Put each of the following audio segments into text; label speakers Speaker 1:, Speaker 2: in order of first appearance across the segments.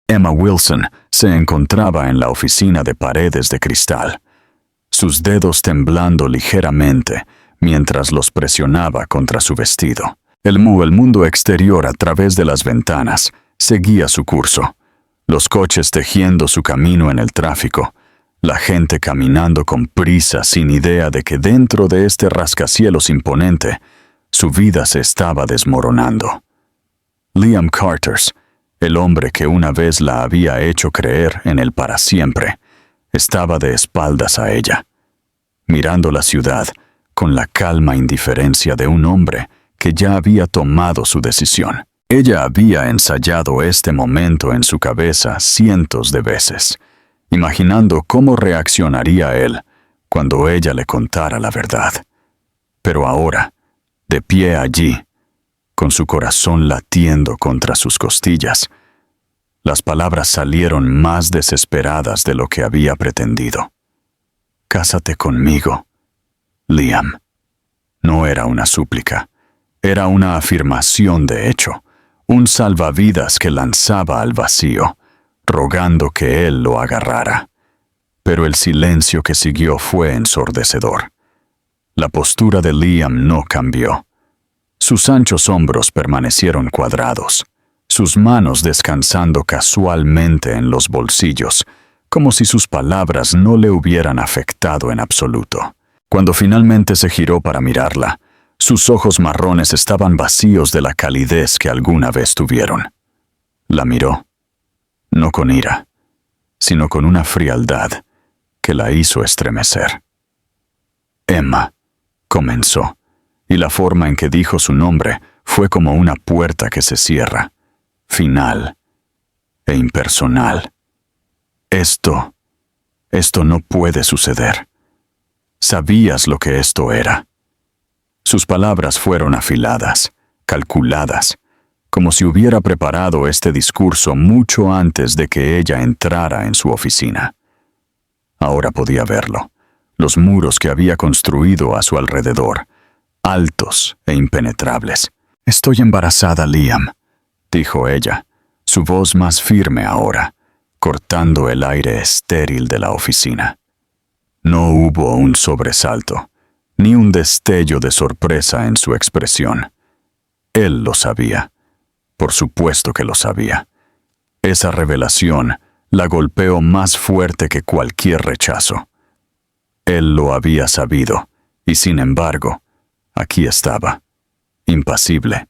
Speaker 1: Emma Wilson se encontraba en la oficina de paredes de cristal, sus dedos temblando ligeramente mientras los presionaba contra su vestido. El mundo exterior a través de las ventanas seguía su curso, los coches tejiendo su camino en el tráfico, la gente caminando con prisa sin idea de que dentro de este rascacielos imponente, su vida se estaba desmoronando. Liam Carters, el hombre que una vez la había hecho creer en él para siempre, estaba de espaldas a ella, mirando la ciudad con la calma indiferencia de un hombre que ya había tomado su decisión. Ella había ensayado este momento en su cabeza cientos de veces, imaginando cómo reaccionaría él cuando ella le contara la verdad. Pero ahora, de pie allí, con su corazón latiendo contra sus costillas, las palabras salieron más desesperadas de lo que había pretendido. «Cásate conmigo, Liam». No era una súplica, era una afirmación de hecho, un salvavidas que lanzaba al vacío, rogando que él lo agarrara. Pero el silencio que siguió fue ensordecedor. La postura de Liam no cambió. Sus anchos hombros permanecieron cuadrados, sus manos descansando casualmente en los bolsillos, como si sus palabras no le hubieran afectado en absoluto. Cuando finalmente se giró para mirarla, sus ojos marrones estaban vacíos de la calidez que alguna vez tuvieron. La miró, no con ira, sino con una frialdad que la hizo estremecer. «Emma», comenzó, y la forma en que dijo su nombre fue como una puerta que se cierra, final e impersonal. Esto no puede suceder. Sabías lo que esto era. Sus palabras fueron afiladas, calculadas, como si hubiera preparado este discurso mucho antes de que ella entrara en su oficina. Ahora podía verlo, los muros que había construido a su alrededor, altos e impenetrables. «Estoy embarazada, Liam», dijo ella, su voz más firme ahora, cortando el aire estéril de la oficina. No hubo un sobresalto, ni un destello de sorpresa en su expresión. Él lo sabía. Por supuesto que lo sabía. Esa revelación la golpeó más fuerte que cualquier rechazo. Él lo había sabido, y sin embargo, aquí estaba, impasible,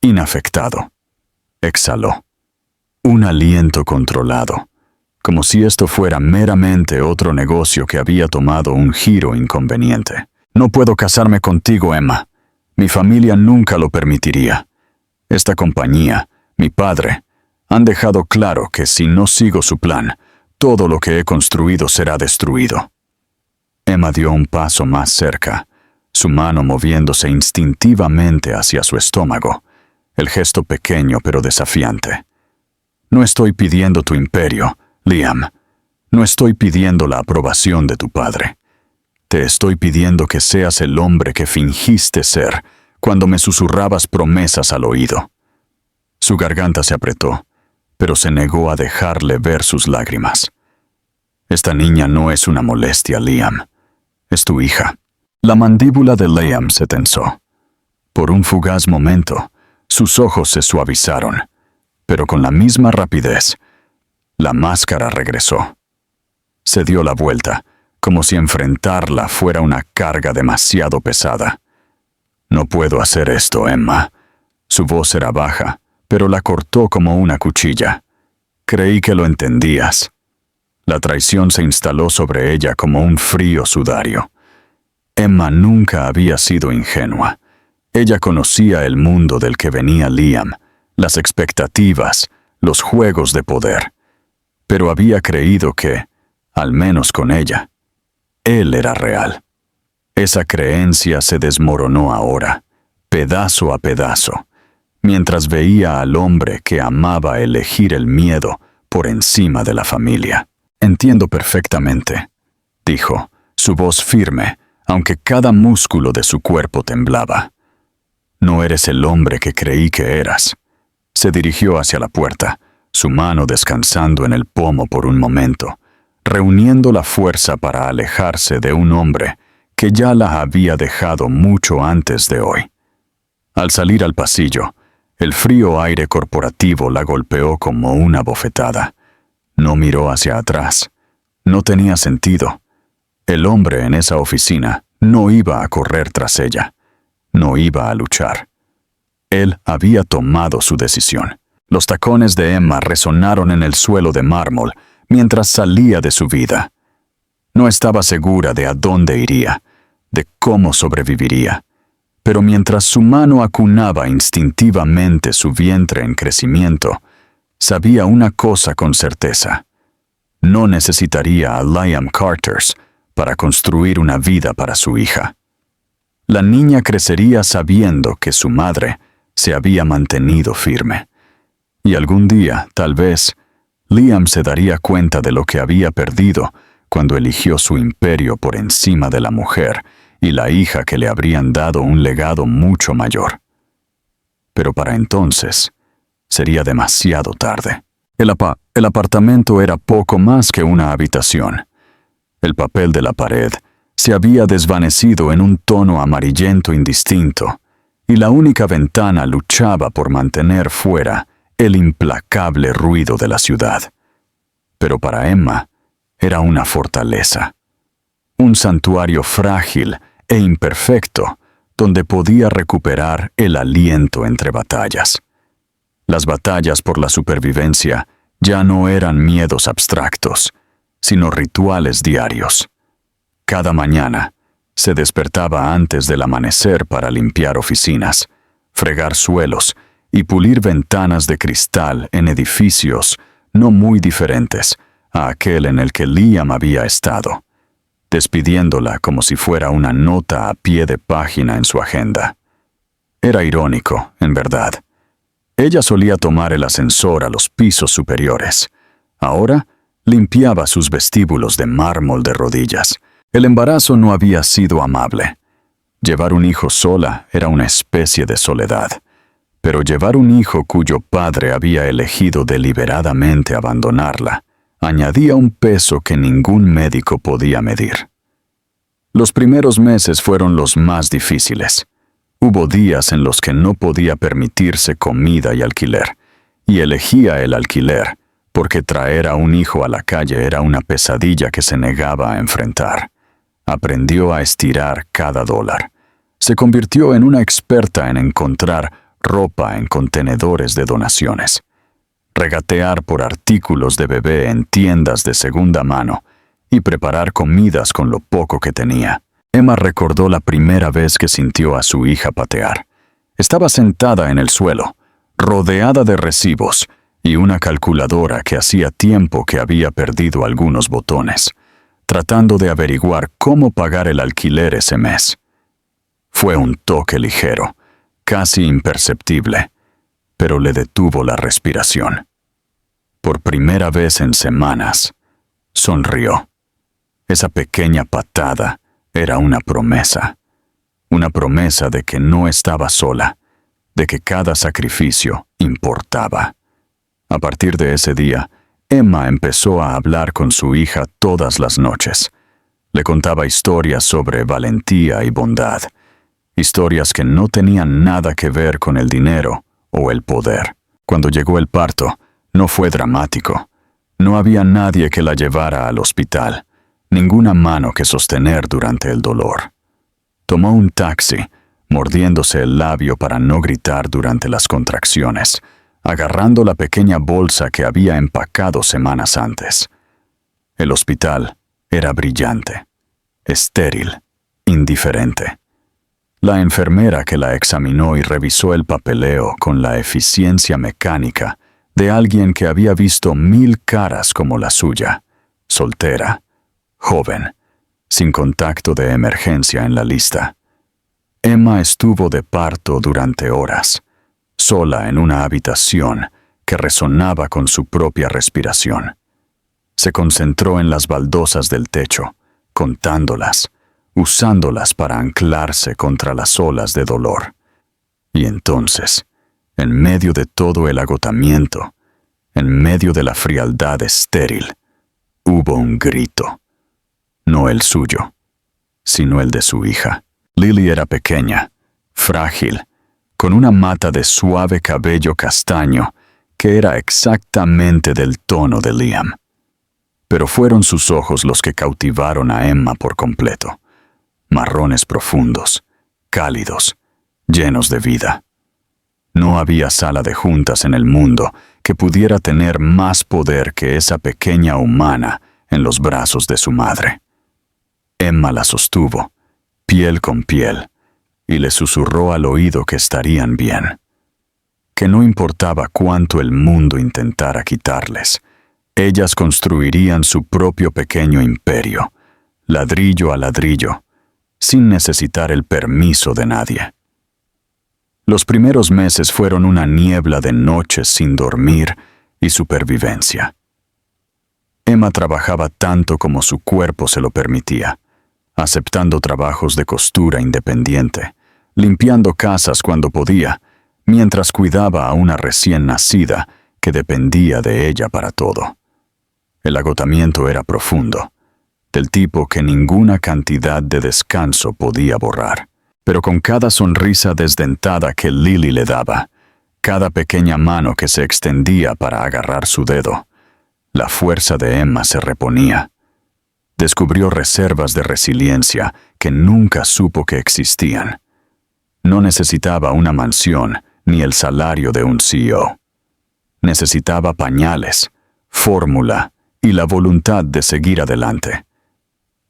Speaker 1: inafectado. Exhaló. Un aliento controlado, como si esto fuera meramente otro negocio que había tomado un giro inconveniente. «No puedo casarme contigo, Emma. Mi familia nunca lo permitiría. Esta compañía, mi padre, han dejado claro que si no sigo su plan, todo lo que he construido será destruido». Emma dio un paso más cerca, su mano moviéndose instintivamente hacia su estómago, el gesto pequeño pero desafiante. «No estoy pidiendo tu imperio, Liam. No estoy pidiendo la aprobación de tu padre. Te estoy pidiendo que seas el hombre que fingiste ser cuando me susurrabas promesas al oído». Su garganta se apretó, pero se negó a dejarle ver sus lágrimas. «Esta niña no es una molestia, Liam. Es tu hija». La mandíbula de Liam se tensó. Por un fugaz momento, sus ojos se suavizaron, pero con la misma rapidez, la máscara regresó. Se dio la vuelta, como si enfrentarla fuera una carga demasiado pesada. «No puedo hacer esto, Emma». Su voz era baja, pero la cortó como una cuchilla. «Creí que lo entendías». La traición se instaló sobre ella como un frío sudario. Emma nunca había sido ingenua. Ella conocía el mundo del que venía Liam, las expectativas, los juegos de poder. Pero había creído que, al menos con ella, él era real. Esa creencia se desmoronó ahora, pedazo a pedazo, mientras veía al hombre que amaba elegir el miedo por encima de la familia. «Entiendo perfectamente», dijo, su voz firme, aunque cada músculo de su cuerpo temblaba. «No eres el hombre que creí que eras». Se dirigió hacia la puerta, su mano descansando en el pomo por un momento, reuniendo la fuerza para alejarse de un hombre que ya la había dejado mucho antes de hoy. Al salir al pasillo, el frío aire corporativo la golpeó como una bofetada. No miró hacia atrás. No tenía sentido. El hombre en esa oficina no iba a correr tras ella. No iba a luchar. Él había tomado su decisión. Los tacones de Emma resonaron en el suelo de mármol mientras salía de su vida. No estaba segura de a dónde iría, de cómo sobreviviría, pero mientras su mano acunaba instintivamente su vientre en crecimiento, sabía una cosa con certeza. No necesitaría a Liam Carters para construir una vida para su hija. La niña crecería sabiendo que su madre se había mantenido firme. Y algún día, tal vez, Liam se daría cuenta de lo que había perdido cuando eligió su imperio por encima de la mujer y la hija que le habrían dado un legado mucho mayor. Pero para entonces, sería demasiado tarde. El apartamento era poco más que una habitación. El papel de la pared se había desvanecido en un tono amarillento indistinto, y la única ventana luchaba por mantener fuera el implacable ruido de la ciudad. Pero para Emma era una fortaleza, un santuario frágil e imperfecto donde podía recuperar el aliento entre batallas. Las batallas por la supervivencia ya no eran miedos abstractos, sino rituales diarios. Cada mañana se despertaba antes del amanecer para limpiar oficinas, fregar suelos y pulir ventanas de cristal en edificios no muy diferentes a aquel en el que Liam había estado, despidiéndola como si fuera una nota a pie de página en su agenda. Era irónico, en verdad. Ella solía tomar el ascensor a los pisos superiores. Ahora limpiaba sus vestíbulos de mármol de rodillas. El embarazo no había sido amable. Llevar un hijo sola era una especie de soledad. Pero llevar un hijo cuyo padre había elegido deliberadamente abandonarla añadía un peso que ningún médico podía medir. Los primeros meses fueron los más difíciles. Hubo días en los que no podía permitirse comida y alquiler, y elegía el alquiler porque traer a un hijo a la calle era una pesadilla que se negaba a enfrentar. Aprendió a estirar cada dólar. Se convirtió en una experta en encontrar ropa en contenedores de donaciones, regatear por artículos de bebé en tiendas de segunda mano y preparar comidas con lo poco que tenía. Emma recordó la primera vez que sintió a su hija patear. Estaba sentada en el suelo, rodeada de recibos y una calculadora que hacía tiempo que había perdido algunos botones, tratando de averiguar cómo pagar el alquiler ese mes. Fue un toque ligero, casi imperceptible, pero le detuvo la respiración. Por primera vez en semanas, sonrió. Esa pequeña patada era una promesa de que no estaba sola, de que cada sacrificio importaba. A partir de ese día, Emma empezó a hablar con su hija todas las noches. Le contaba historias sobre valentía y bondad, historias que no tenían nada que ver con el dinero o el poder. Cuando llegó el parto, no fue dramático. No había nadie que la llevara al hospital, ninguna mano que sostener durante el dolor. Tomó un taxi, mordiéndose el labio para no gritar durante las contracciones, agarrando la pequeña bolsa que había empacado semanas antes. El hospital era brillante, estéril, indiferente. La enfermera que la examinó y revisó el papeleo con la eficiencia mecánica de alguien que había visto 1000 caras como la suya, soltera, joven, sin contacto de emergencia en la lista. Emma estuvo de parto durante horas, sola en una habitación que resonaba con su propia respiración. Se concentró en las baldosas del techo, contándolas, usándolas para anclarse contra las olas de dolor. Y entonces, en medio de todo el agotamiento, en medio de la frialdad estéril, hubo un grito. No el suyo, sino el de su hija. Lily era pequeña, frágil, con una mata de suave cabello castaño que era exactamente del tono de Liam. Pero fueron sus ojos los que cautivaron a Emma por completo. Marrones profundos, cálidos, llenos de vida. No había sala de juntas en el mundo que pudiera tener más poder que esa pequeña humana en los brazos de su madre. Emma la sostuvo, piel con piel, y le susurró al oído que estarían bien, que no importaba cuánto el mundo intentara quitarles, ellas construirían su propio pequeño imperio, ladrillo a ladrillo, sin necesitar el permiso de nadie. Los primeros meses fueron una niebla de noches sin dormir y supervivencia. Emma trabajaba tanto como su cuerpo se lo permitía, aceptando trabajos de costura independiente, limpiando casas cuando podía, mientras cuidaba a una recién nacida que dependía de ella para todo. El agotamiento era profundo, del tipo que ninguna cantidad de descanso podía borrar. Pero con cada sonrisa desdentada que Lily le daba, cada pequeña mano que se extendía para agarrar su dedo, la fuerza de Emma se reponía. Descubrió reservas de resiliencia que nunca supo que existían. No necesitaba una mansión ni el salario de un CEO. Necesitaba pañales, fórmula y la voluntad de seguir adelante.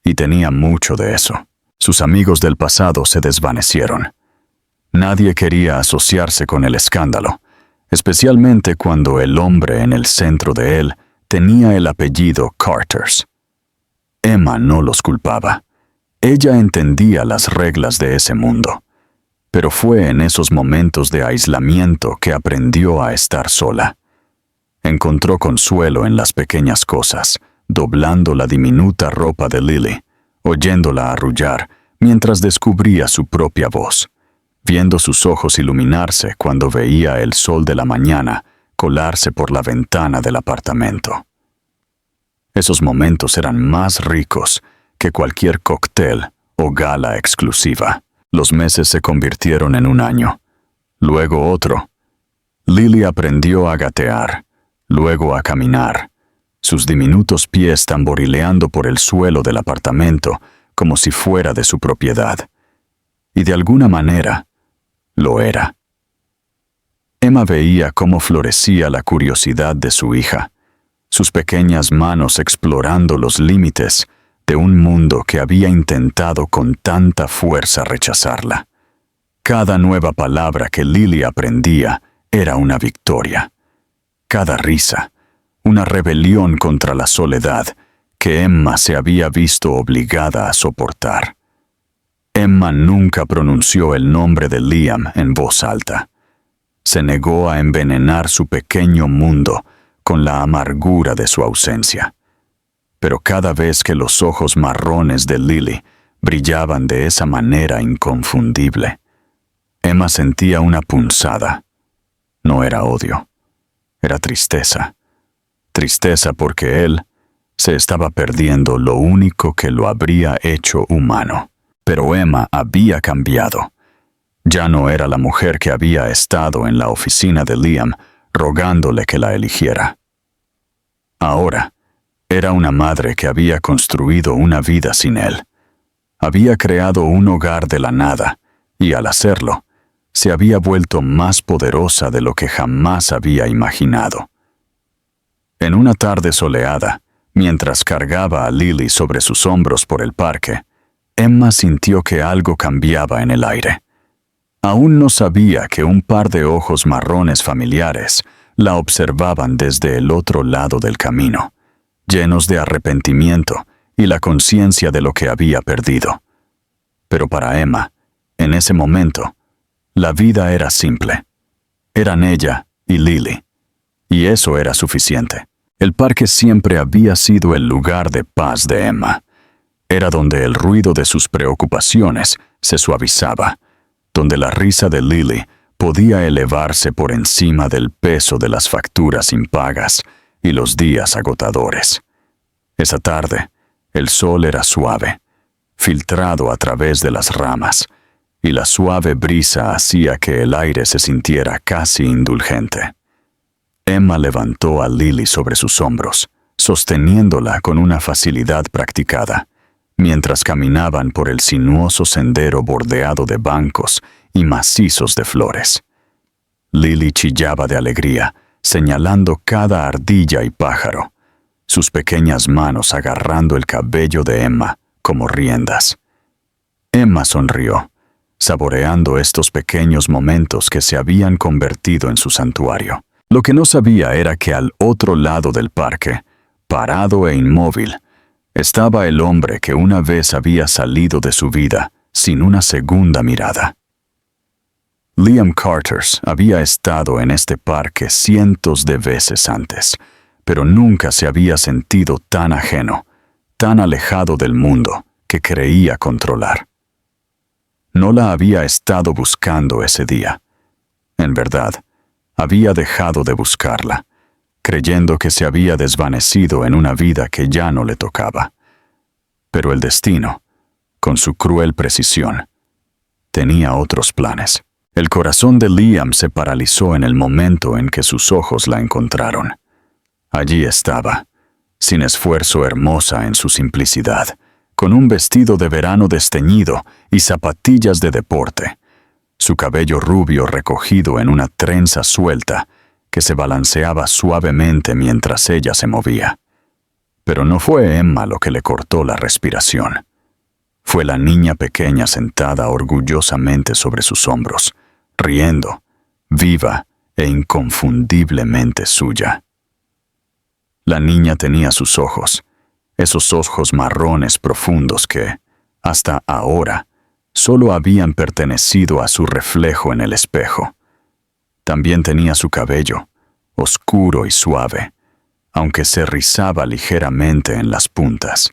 Speaker 1: Y tenía mucho de eso. Sus amigos del pasado se desvanecieron. Nadie quería asociarse con el escándalo, especialmente cuando el hombre en el centro de él tenía el apellido Carters. Emma no los culpaba. Ella entendía las reglas de ese mundo, pero fue en esos momentos de aislamiento que aprendió a estar sola. Encontró consuelo en las pequeñas cosas, doblando la diminuta ropa de Lily, oyéndola arrullar mientras descubría su propia voz, viendo sus ojos iluminarse cuando veía el sol de la mañana colarse por la ventana del apartamento. Esos momentos eran más ricos que cualquier cóctel o gala exclusiva. Los meses se convirtieron en un año, luego otro. Lily aprendió a gatear, luego a caminar, sus diminutos pies tamborileando por el suelo del apartamento como si fuera de su propiedad. Y de alguna manera, lo era. Emma veía cómo florecía la curiosidad de su hija, sus pequeñas manos explorando los límites de un mundo que había intentado con tanta fuerza rechazarla. Cada nueva palabra que Lily aprendía era una victoria. Cada risa, una rebelión contra la soledad que Emma se había visto obligada a soportar. Emma nunca pronunció el nombre de Liam en voz alta. Se negó a envenenar su pequeño mundo con la amargura de su ausencia. Pero cada vez que los ojos marrones de Lily brillaban de esa manera inconfundible, Emma sentía una punzada. No era odio, era tristeza. Tristeza porque él se estaba perdiendo lo único que lo habría hecho humano. Pero Emma había cambiado. Ya no era la mujer que había estado en la oficina de Liam rogándole que la eligiera. Ahora, era una madre que había construido una vida sin él. Había creado un hogar de la nada, y al hacerlo, se había vuelto más poderosa de lo que jamás había imaginado. En una tarde soleada, mientras cargaba a Lily sobre sus hombros por el parque, Emma sintió que algo cambiaba en el aire. Aún no sabía que un par de ojos marrones familiares la observaban desde el otro lado del camino, llenos de arrepentimiento y la conciencia de lo que había perdido. Pero para Emma, en ese momento, la vida era simple. Eran ella y Lily, y eso era suficiente. El parque siempre había sido el lugar de paz de Emma. Era donde el ruido de sus preocupaciones se suavizaba, donde la risa de Lily podía elevarse por encima del peso de las facturas impagas y los días agotadores. Esa tarde, el sol era suave, filtrado a través de las ramas, y la suave brisa hacía que el aire se sintiera casi indulgente. Emma levantó a Lily sobre sus hombros, sosteniéndola con una facilidad practicada, mientras caminaban por el sinuoso sendero bordeado de bancos y macizos de flores. Lily chillaba de alegría, señalando cada ardilla y pájaro, sus pequeñas manos agarrando el cabello de Emma como riendas. Emma sonrió, saboreando estos pequeños momentos que se habían convertido en su santuario. Lo que no sabía era que al otro lado del parque, parado e inmóvil, estaba el hombre que una vez había salido de su vida sin una segunda mirada. Liam Carters había estado en este parque cientos de veces antes, pero nunca se había sentido tan ajeno, tan alejado del mundo que creía controlar. No la había estado buscando ese día. En verdad, había dejado de buscarla, creyendo que se había desvanecido en una vida que ya no le tocaba. Pero el destino, con su cruel precisión, tenía otros planes. El corazón de Liam se paralizó en el momento en que sus ojos la encontraron. Allí estaba, sin esfuerzo, hermosa en su simplicidad, con un vestido de verano desteñido y zapatillas de deporte, su cabello rubio recogido en una trenza suelta que se balanceaba suavemente mientras ella se movía. Pero no fue Emma lo que le cortó la respiración. Fue la niña pequeña sentada orgullosamente sobre sus hombros, riendo, viva e inconfundiblemente suya. La niña tenía sus ojos, esos ojos marrones profundos que, hasta ahora, solo habían pertenecido a su reflejo en el espejo. También tenía su cabello, oscuro y suave, aunque se rizaba ligeramente en las puntas,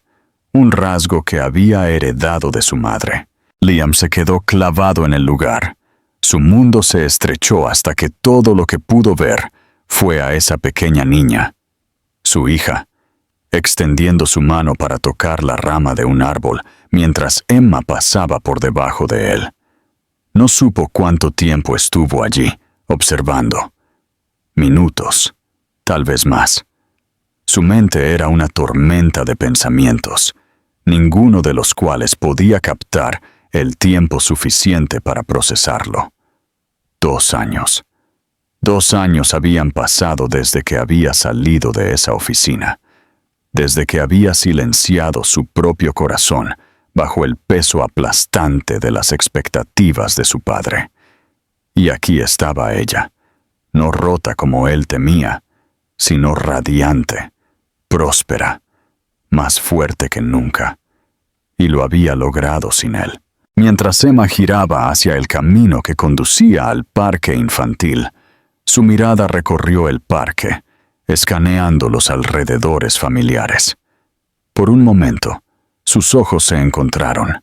Speaker 1: un rasgo que había heredado de su madre. Liam se quedó clavado en el lugar. Su mundo se estrechó hasta que todo lo que pudo ver fue a esa pequeña niña, su hija, extendiendo su mano para tocar la rama de un árbol mientras Emma pasaba por debajo de él. No supo cuánto tiempo estuvo allí, observando. Minutos, tal vez más. Su mente era una tormenta de pensamientos, ninguno de los cuales podía captar el tiempo suficiente para procesarlo. 2 años. 2 años habían pasado desde que había salido de esa oficina, desde que había silenciado su propio corazón bajo el peso aplastante de las expectativas de su padre. Y aquí estaba ella, no rota como él temía, sino radiante, próspera, más fuerte que nunca. Y lo había logrado sin él. Mientras Emma giraba hacia el camino que conducía al parque infantil, su mirada recorrió el parque, escaneando los alrededores familiares. Por un momento, sus ojos se encontraron.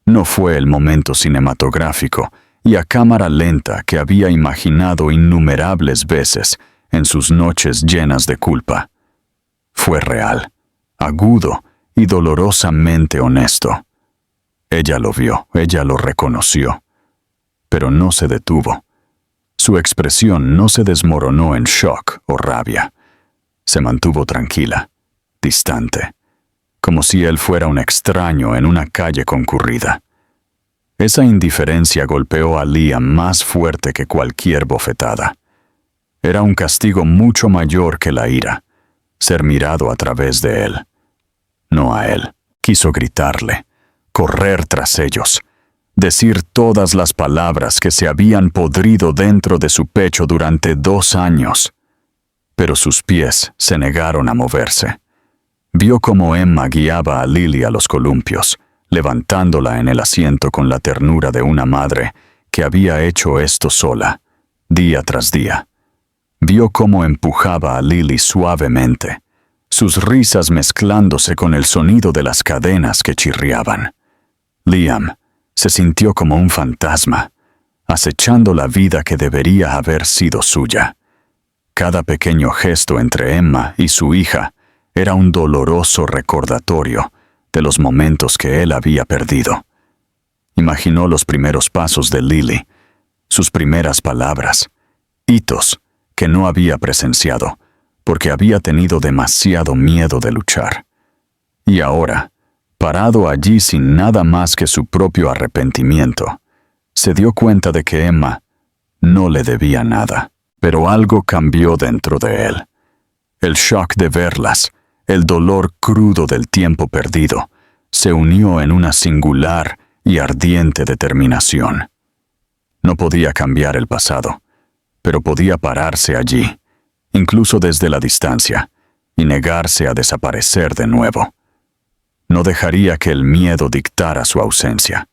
Speaker 1: No fue el momento cinematográfico y a cámara lenta que había imaginado innumerables veces en sus noches llenas de culpa. Fue real, agudo y dolorosamente honesto. Ella lo vio, ella lo reconoció, pero no se detuvo. Su expresión no se desmoronó en shock o rabia. Se mantuvo tranquila, distante, como si él fuera un extraño en una calle concurrida. Esa indiferencia golpeó a Liam más fuerte que cualquier bofetada. Era un castigo mucho mayor que la ira, ser mirado a través de él. No a él. Quiso gritarle, correr tras ellos, decir todas las palabras que se habían podrido dentro de su pecho durante 2 años. Pero sus pies se negaron a moverse. Vio cómo Emma guiaba a Lily a los columpios, levantándola en el asiento con la ternura de una madre que había hecho esto sola, día tras día. Vio cómo empujaba a Lily suavemente, sus risas mezclándose con el sonido de las cadenas que chirriaban. Liam se sintió como un fantasma, acechando la vida que debería haber sido suya. Cada pequeño gesto entre Emma y su hija era un doloroso recordatorio de los momentos que él había perdido. Imaginó los primeros pasos de Lily, sus primeras palabras, hitos que no había presenciado porque había tenido demasiado miedo de luchar. Y ahora, parado allí sin nada más que su propio arrepentimiento, se dio cuenta de que Emma no le debía nada. Pero algo cambió dentro de él. El shock de verlas, el dolor crudo del tiempo perdido, se unió en una singular y ardiente determinación. No podía cambiar el pasado, pero podía pararse allí, incluso desde la distancia, y negarse a desaparecer de nuevo. No dejaría que el miedo dictara su ausencia.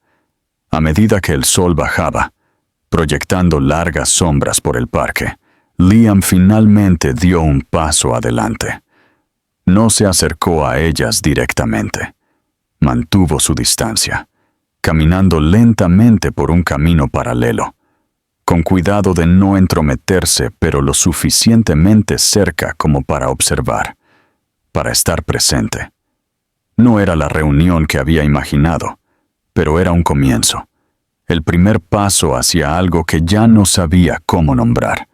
Speaker 1: A medida que el sol bajaba, proyectando largas sombras por el parque, Liam finalmente dio un paso adelante. No se acercó a ellas directamente. Mantuvo su distancia, caminando lentamente por un camino paralelo, con cuidado de no entrometerse, pero lo suficientemente cerca como para observar, para estar presente. No era la reunión que había imaginado, pero era un comienzo, el primer paso hacia algo que ya no sabía cómo nombrar,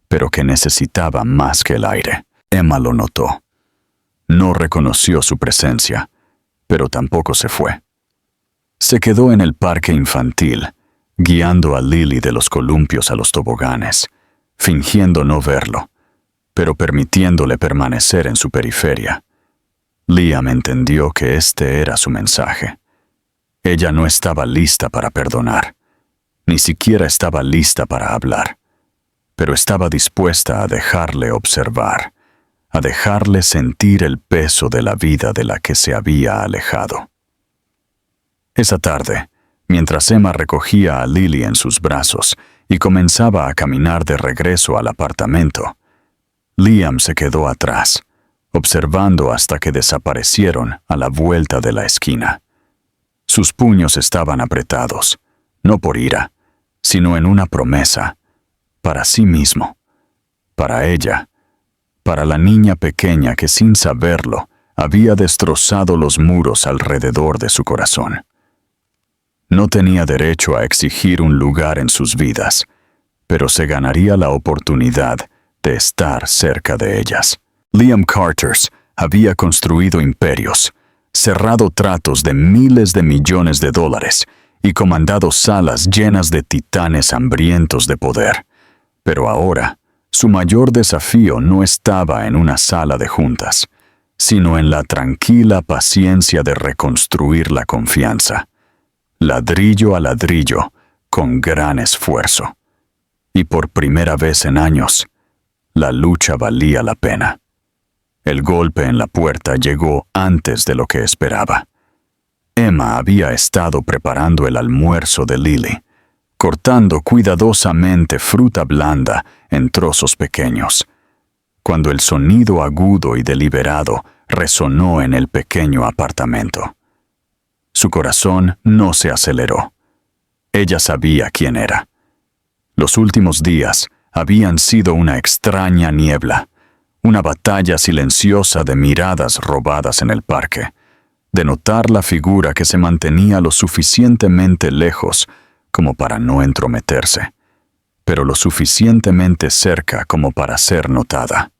Speaker 1: pero que necesitaba más que el aire. Emma lo notó. No reconoció su presencia, pero tampoco se fue. Se quedó en el parque infantil, guiando a Lily de los columpios a los toboganes, fingiendo no verlo, pero permitiéndole permanecer en su periferia. Liam entendió que este era su mensaje. Ella no estaba lista para perdonar, ni siquiera estaba lista para hablar, pero estaba dispuesta a dejarle observar, a dejarle sentir el peso de la vida de la que se había alejado. Esa tarde, mientras Emma recogía a Lily en sus brazos y comenzaba a caminar de regreso al apartamento, Liam se quedó atrás, observando hasta que desaparecieron a la vuelta de la esquina. Sus puños estaban apretados, no por ira, sino en una promesa, para sí mismo, para ella, para la niña pequeña que sin saberlo había destrozado los muros alrededor de su corazón. No tenía derecho a exigir un lugar en sus vidas, pero se ganaría la oportunidad de estar cerca de ellas. Liam Carters había construido imperios, cerrado tratos de miles de millones de dólares y comandado salas llenas de titanes hambrientos de poder. Pero ahora, su mayor desafío no estaba en una sala de juntas, sino en la tranquila paciencia de reconstruir la confianza, ladrillo a ladrillo, con gran esfuerzo. Y por primera vez en años, la lucha valía la pena. El golpe en la puerta llegó antes de lo que esperaba. Emma había estado preparando el almuerzo de Lily, cortando cuidadosamente fruta blanda en trozos pequeños, cuando el sonido agudo y deliberado resonó en el pequeño apartamento. Su corazón no se aceleró. Ella sabía quién era. Los últimos días habían sido una extraña niebla, una batalla silenciosa de miradas robadas en el parque, de notar la figura que se mantenía lo suficientemente lejos como para no entrometerse, pero lo suficientemente cerca como para ser notada.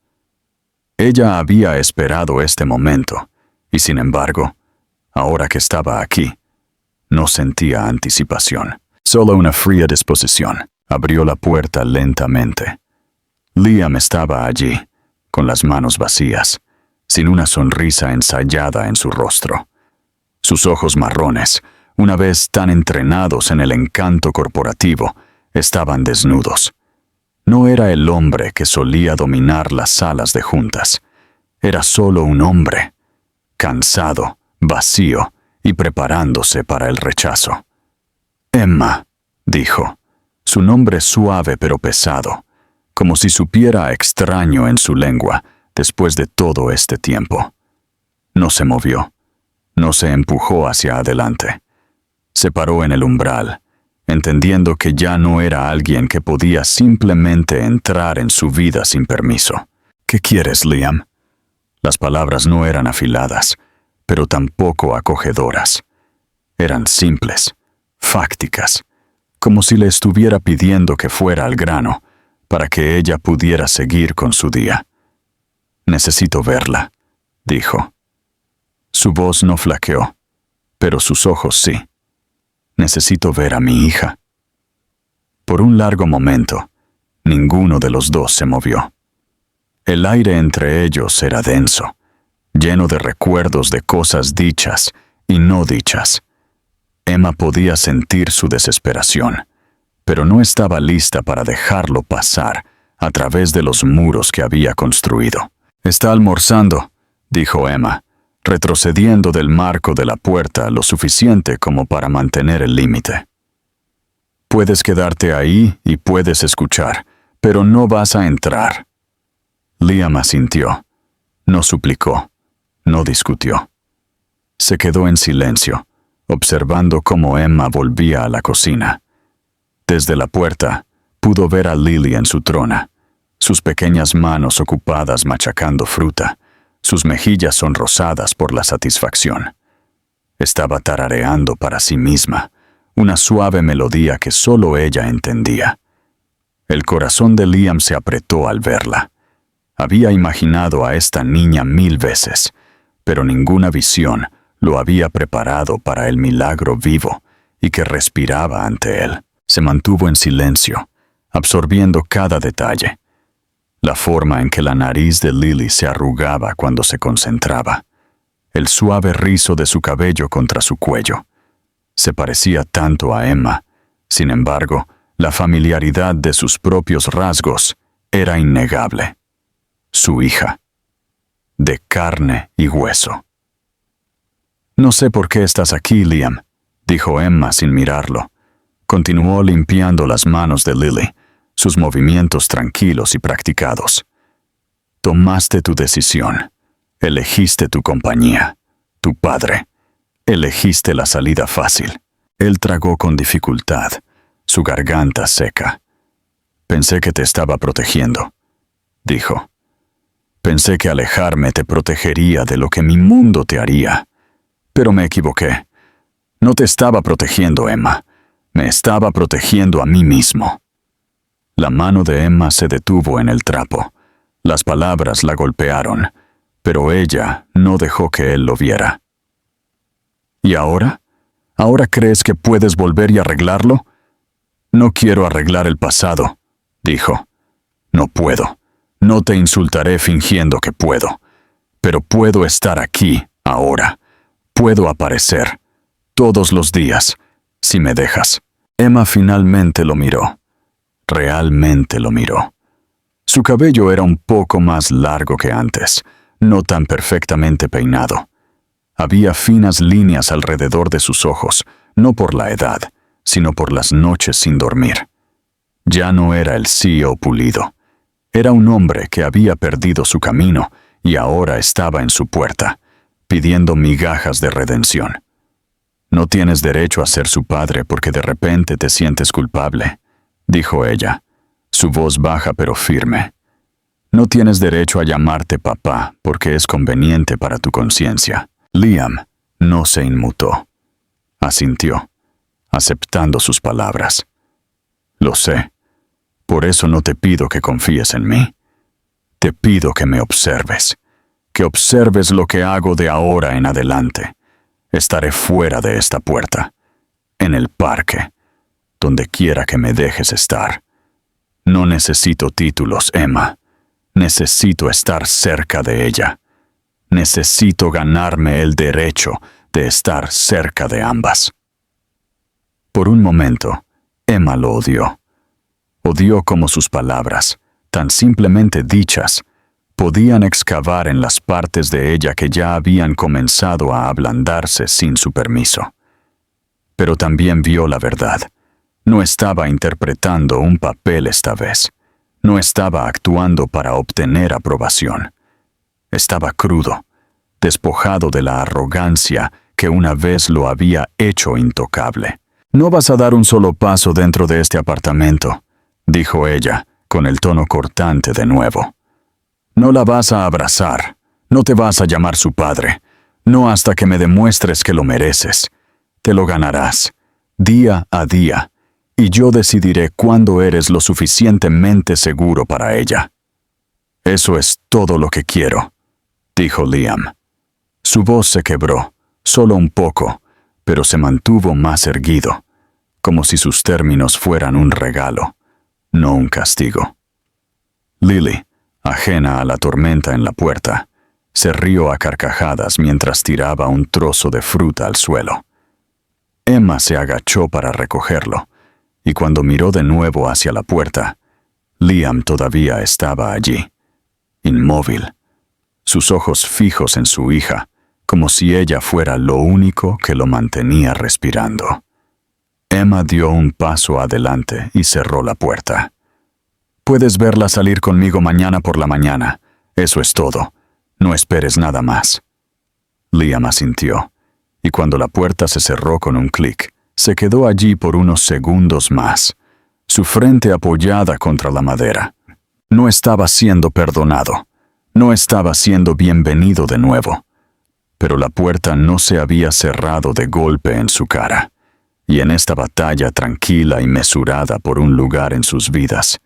Speaker 1: Ella había esperado este momento, y sin embargo, ahora que estaba aquí, no sentía anticipación, solo una fría disposición. Abrió la puerta lentamente. Liam estaba allí, con las manos vacías, sin una sonrisa ensayada en su rostro. Sus ojos marrones, una vez tan entrenados en el encanto corporativo, estaban desnudos. No era el hombre que solía dominar las salas de juntas. Era solo un hombre, cansado, vacío y preparándose para el rechazo. «Emma», dijo, su nombre suave pero pesado, como si supiera extraño en su lengua después de todo este tiempo. No se movió, no se empujó hacia adelante. Se paró en el umbral, entendiendo que ya no era alguien que podía simplemente entrar en su vida sin permiso. ¿Qué quieres, Liam? Las palabras no eran afiladas, pero tampoco acogedoras. Eran simples, fácticas, como si le estuviera pidiendo que fuera al grano, para que ella pudiera seguir con su día. Necesito verla, dijo. Su voz no flaqueó, pero sus ojos sí. Necesito ver a mi hija. Por un largo momento, ninguno de los dos se movió. El aire entre ellos era denso, lleno de recuerdos de cosas dichas y no dichas. Emma podía sentir su desesperación, pero no estaba lista para dejarlo pasar a través de los muros que había construido. «Está almorzando», dijo Emma, retrocediendo del marco de la puerta lo suficiente como para mantener el límite. «Puedes quedarte ahí y puedes escuchar, pero no vas a entrar». Liam asintió. No suplicó, no discutió. Se quedó en silencio, observando cómo Emma volvía a la cocina. Desde la puerta, pudo ver a Lily en su trona, sus pequeñas manos ocupadas machacando fruta, sus mejillas sonrosadas por la satisfacción. Estaba tarareando para sí misma, una suave melodía que solo ella entendía. El corazón de Liam se apretó al verla. Había imaginado a esta niña 1000 veces, pero ninguna visión lo había preparado para el milagro vivo y que respiraba ante él. Se mantuvo en silencio, absorbiendo cada detalle. La forma en que la nariz de Lily se arrugaba cuando se concentraba, el suave rizo de su cabello contra su cuello. Se parecía tanto a Emma. Sin embargo, la familiaridad de sus propios rasgos era innegable. Su hija, de carne y hueso. «No sé por qué estás aquí, Liam», dijo Emma sin mirarlo. Continuó limpiando las manos de Lily, sus movimientos tranquilos y practicados. «Tomaste tu decisión. Elegiste tu compañía, tu padre. Elegiste la salida fácil». Él tragó con dificultad, su garganta seca. «Pensé que te estaba protegiendo», dijo. «Pensé que alejarme te protegería de lo que mi mundo te haría. Pero me equivoqué. No te estaba protegiendo, Emma. Me estaba protegiendo a mí mismo». La mano de Emma se detuvo en el trapo. Las palabras la golpearon, pero ella no dejó que él lo viera. «¿Y ahora? ¿Ahora crees que puedes volver y arreglarlo?» «No quiero arreglar el pasado», dijo. «No puedo. No te insultaré fingiendo que puedo. Pero puedo estar aquí, ahora. Puedo aparecer, todos los días, si me dejas». Emma finalmente lo miró. Realmente lo miró. Su cabello era un poco más largo que antes, no tan perfectamente peinado. Había finas líneas alrededor de sus ojos, no por la edad, sino por las noches sin dormir. Ya no era el CEO pulido. Era un hombre que había perdido su camino y ahora estaba en su puerta, pidiendo migajas de redención. «No tienes derecho a ser su padre porque de repente te sientes culpable», dijo ella, su voz baja pero firme. «No tienes derecho a llamarte papá porque es conveniente para tu conciencia». Liam no se inmutó. Asintió, aceptando sus palabras. «Lo sé. Por eso no te pido que confíes en mí. Te pido que me observes, que observes lo que hago de ahora en adelante. Estaré fuera de esta puerta, en el parque, donde quiera que me dejes estar. No necesito títulos, Emma. Necesito estar cerca de ella. Necesito ganarme el derecho de estar cerca de ambas». Por un momento, Emma lo odió. Odió cómo sus palabras, tan simplemente dichas, podían excavar en las partes de ella que ya habían comenzado a ablandarse sin su permiso. Pero también vio la verdad. No estaba interpretando un papel esta vez. No estaba actuando para obtener aprobación. Estaba crudo, despojado de la arrogancia que una vez lo había hecho intocable. No vas a dar un solo paso dentro de este apartamento, dijo ella, con el tono cortante de nuevo. No la vas a abrazar, no te vas a llamar su padre, no hasta que me demuestres que lo mereces. Te lo ganarás, día a día, y yo decidiré cuándo eres lo suficientemente seguro para ella. Eso es todo lo que quiero, dijo Liam. Su voz se quebró, solo un poco, pero se mantuvo más erguido, como si sus términos fueran un regalo, no un castigo. Lily, ajena a la tormenta en la puerta, se rió a carcajadas mientras tiraba un trozo de fruta al suelo. Emma se agachó para recogerlo, y cuando miró de nuevo hacia la puerta, Liam todavía estaba allí, inmóvil, sus ojos fijos en su hija, como si ella fuera lo único que lo mantenía respirando. Emma dio un paso adelante y cerró la puerta. Puedes verla salir conmigo mañana por la mañana. Eso es todo. No esperes nada más. Liam asintió, y cuando la puerta se cerró con un clic, se quedó allí por unos segundos más, su frente apoyada contra la madera. No estaba siendo perdonado. No estaba siendo bienvenido de nuevo. Pero la puerta no se había cerrado de golpe en su cara, y en esta batalla tranquila y mesurada por un lugar en sus vidas,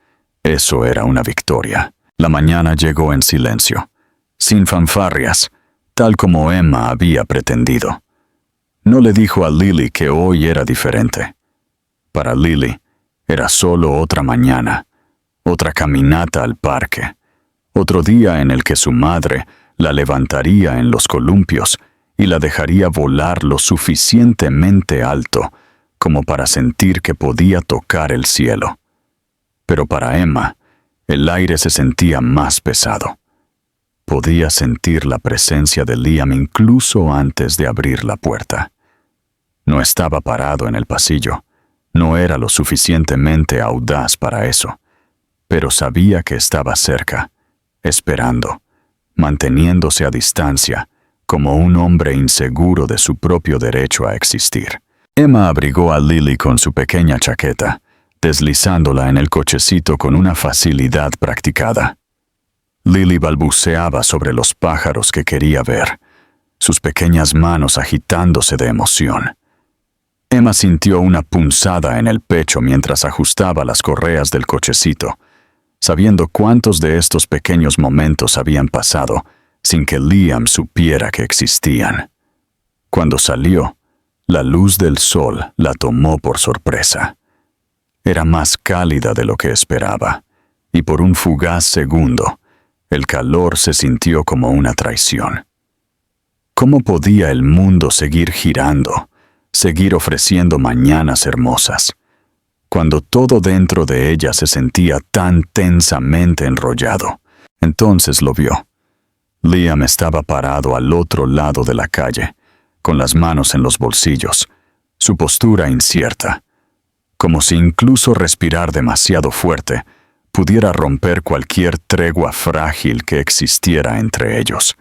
Speaker 1: eso era una victoria. La mañana llegó en silencio, sin fanfarrias, tal como Emma había pretendido. No le dijo a Lily que hoy era diferente. Para Lily, era solo otra mañana, otra caminata al parque, otro día en el que su madre la levantaría en los columpios y la dejaría volar lo suficientemente alto como para sentir que podía tocar el cielo. Pero para Emma, el aire se sentía más pesado. Podía sentir la presencia de Liam incluso antes de abrir la puerta. No estaba parado en el pasillo, no era lo suficientemente audaz para eso, pero sabía que estaba cerca, esperando, manteniéndose a distancia, como un hombre inseguro de su propio derecho a existir. Emma abrigó a Lily con su pequeña chaqueta, deslizándola en el cochecito con una facilidad practicada. Lily balbuceaba sobre los pájaros que quería ver, sus pequeñas manos agitándose de emoción. Emma sintió una punzada en el pecho mientras ajustaba las correas del cochecito, sabiendo cuántos de estos pequeños momentos habían pasado sin que Liam supiera que existían. Cuando salió, la luz del sol la tomó por sorpresa. Era más cálida de lo que esperaba, y por un fugaz segundo, el calor se sintió como una traición. ¿Cómo podía el mundo seguir girando, seguir ofreciendo mañanas hermosas, cuando todo dentro de ella se sentía tan tensamente enrollado? Entonces lo vio. Liam estaba parado al otro lado de la calle, con las manos en los bolsillos, su postura incierta, como si incluso respirar demasiado fuerte pudiera romper cualquier tregua frágil que existiera entre ellos.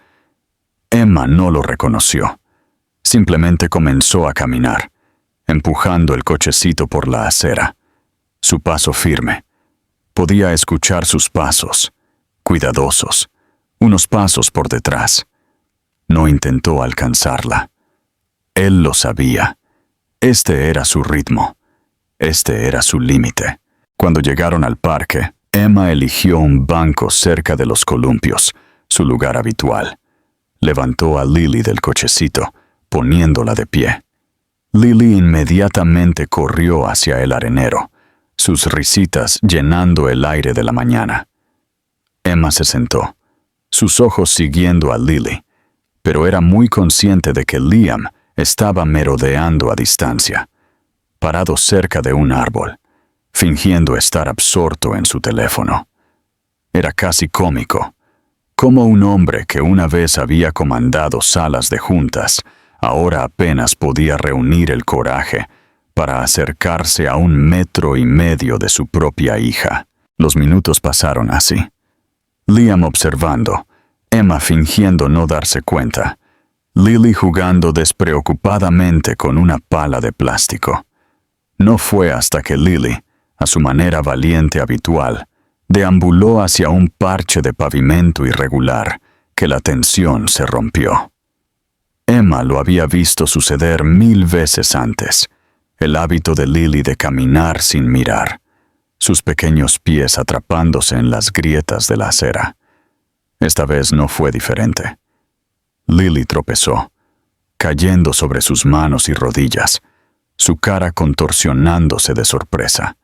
Speaker 1: Emma no lo reconoció. Simplemente comenzó a caminar, empujando el cochecito por la acera. Su paso firme. Podía escuchar sus pasos, cuidadosos, unos pasos por detrás. No intentó alcanzarla. Él lo sabía. Este era su ritmo. Este era su límite. Cuando llegaron al parque, Emma eligió un banco cerca de los columpios, su lugar habitual. Levantó a Lily del cochecito, poniéndola de pie. Lily inmediatamente corrió hacia el arenero, sus risitas llenando el aire de la mañana. Emma se sentó, sus ojos siguiendo a Lily, pero era muy consciente de que Liam estaba merodeando a distancia, parado cerca de un árbol, fingiendo estar absorto en su teléfono. Era casi cómico, como un hombre que una vez había comandado salas de juntas, ahora apenas podía reunir el coraje para acercarse a 1,5 metros de su propia hija. Los minutos pasaron así. Liam observando, Emma fingiendo no darse cuenta, Lily jugando despreocupadamente con una pala de plástico. No fue hasta que Lily, a su manera valiente habitual, deambuló hacia un parche de pavimento irregular, que la tensión se rompió. Emma lo había visto suceder 1000 veces antes, el hábito de Lily de caminar sin mirar, sus pequeños pies atrapándose en las grietas de la acera. Esta vez no fue diferente. Lily tropezó, cayendo sobre sus manos y rodillas, su cara contorsionándose de sorpresa,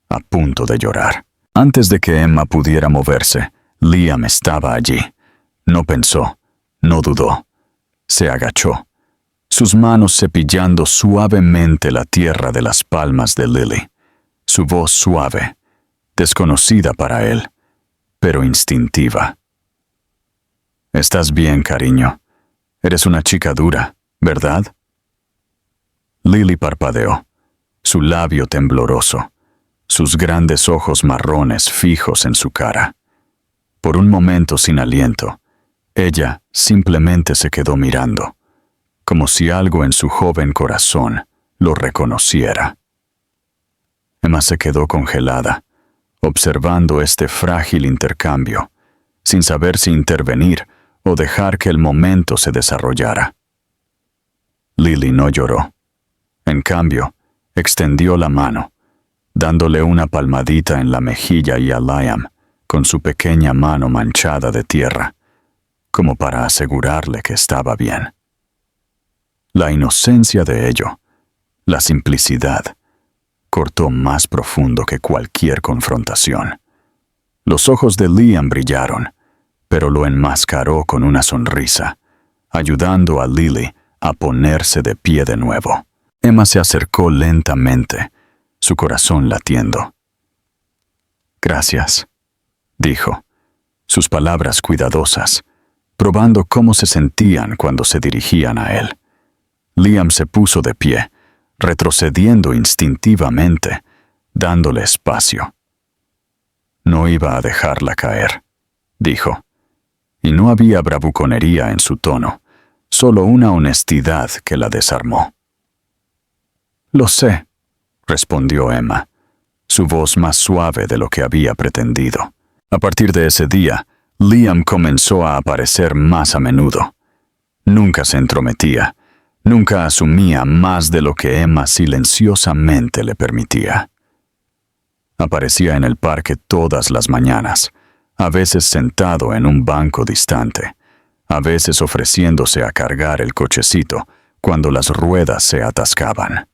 Speaker 1: a punto de llorar. Antes de que Emma pudiera moverse, Liam estaba allí. No pensó, no dudó. Se agachó, sus manos cepillando suavemente la tierra de las palmas de Lily. Su voz suave, desconocida para él, pero instintiva. «¿Estás bien, cariño? Eres una chica dura, ¿verdad?» Lily parpadeó, su labio tembloroso, sus grandes ojos marrones fijos en su cara. Por un momento sin aliento, ella simplemente se quedó mirando, como si algo en su joven corazón lo reconociera. Emma se quedó congelada, observando este frágil intercambio, sin saber si intervenir o dejar que el momento se desarrollara. Lily no lloró. En cambio, extendió la mano, dándole una palmadita en la mejilla y a Liam, con su pequeña mano manchada de tierra, como para asegurarle que estaba bien. La inocencia de ello, la simplicidad, cortó más profundo que cualquier confrontación. Los ojos de Liam brillaron, pero lo enmascaró con una sonrisa, ayudando a Lily a ponerse de pie de nuevo. Emma se acercó lentamente, su corazón latiendo. «Gracias», dijo, sus palabras cuidadosas, probando cómo se sentían cuando se dirigían a él. Liam se puso de pie, retrocediendo instintivamente, dándole espacio. No iba a dejarla caer, dijo, y no había bravuconería en su tono, solo una honestidad que la desarmó. «Lo sé», respondió Emma, su voz más suave de lo que había pretendido. A partir de ese día, Liam comenzó a aparecer más a menudo. Nunca se entrometía, nunca asumía más de lo que Emma silenciosamente le permitía. Aparecía en el parque todas las mañanas, a veces sentado en un banco distante, a veces ofreciéndose a cargar el cochecito cuando las ruedas se atascaban.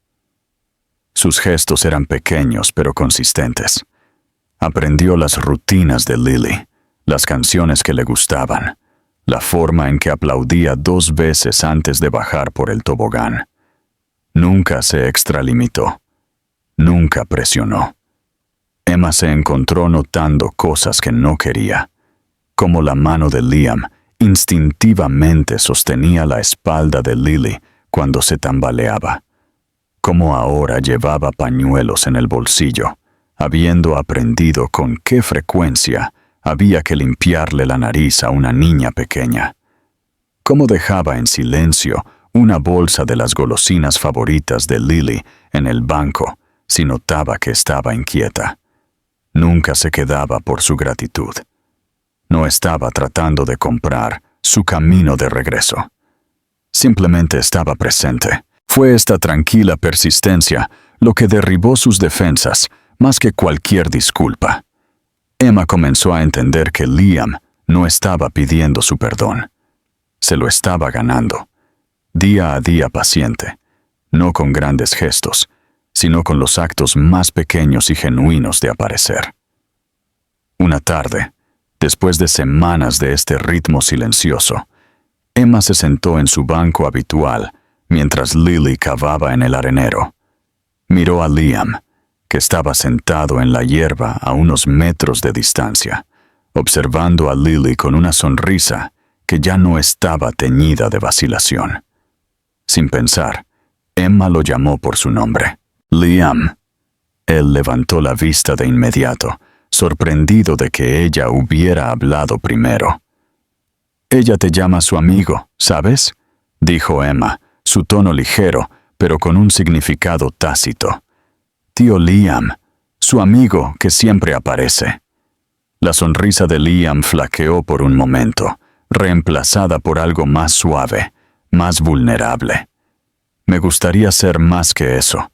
Speaker 1: Sus gestos eran pequeños pero consistentes. Aprendió las rutinas de Lily, las canciones que le gustaban, la forma en que aplaudía 2 veces antes de bajar por el tobogán. Nunca se extralimitó, nunca presionó. Emma se encontró notando cosas que no quería, como la mano de Liam instintivamente sostenía la espalda de Lily cuando se tambaleaba, como ahora llevaba pañuelos en el bolsillo, habiendo aprendido con qué frecuencia había que limpiarle la nariz a una niña pequeña, cómo dejaba en silencio una bolsa de las golosinas favoritas de Lily en el banco si notaba que estaba inquieta. Nunca se quedaba por su gratitud. No estaba tratando de comprar su camino de regreso. Simplemente estaba presente. Fue esta tranquila persistencia lo que derribó sus defensas más que cualquier disculpa. Emma comenzó a entender que Liam no estaba pidiendo su perdón. Se lo estaba ganando, día a día paciente, no con grandes gestos, sino con los actos más pequeños y genuinos de aparecer. Una tarde, después de semanas de este ritmo silencioso, Emma se sentó en su banco habitual mientras Lily cavaba en el arenero. Miró a Liam, que estaba sentado en la hierba a unos metros de distancia, observando a Lily con una sonrisa que ya no estaba teñida de vacilación. Sin pensar, Emma lo llamó por su nombre. «Liam». Él levantó la vista de inmediato, sorprendido de que ella hubiera hablado primero. «Ella te llama su amigo, ¿sabes?», dijo Emma, su tono ligero, pero con un significado tácito. Tío Liam, su amigo que siempre aparece. La sonrisa de Liam flaqueó por un momento, reemplazada por algo más suave, más vulnerable. Me gustaría ser más que eso,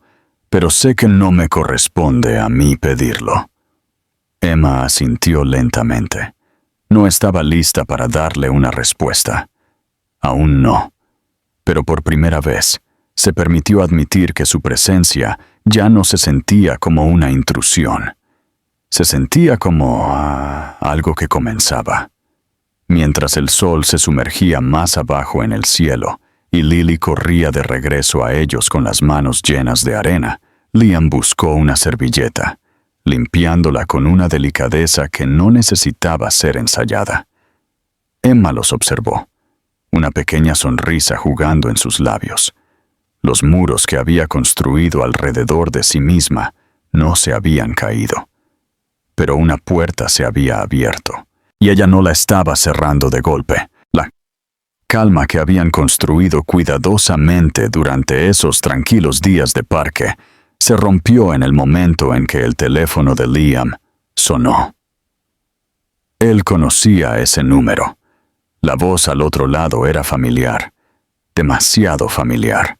Speaker 1: pero sé que no me corresponde a mí pedirlo. Emma asintió lentamente. No estaba lista para darle una respuesta. Aún no. Pero por primera vez, se permitió admitir que su presencia ya no se sentía como una intrusión. Se sentía como algo que comenzaba. Mientras el sol se sumergía más abajo en el cielo y Lily corría de regreso a ellos con las manos llenas de arena, Liam buscó una servilleta, limpiándola con una delicadeza que no necesitaba ser ensayada. Emma los observó, una pequeña sonrisa jugando en sus labios. Los muros que había construido alrededor de sí misma no se habían caído. Pero una puerta se había abierto, y ella no la estaba cerrando de golpe. La calma que habían construido cuidadosamente durante esos tranquilos días de parque se rompió en el momento en que el teléfono de Liam sonó. Él conocía ese número. La voz al otro lado era familiar, demasiado familiar.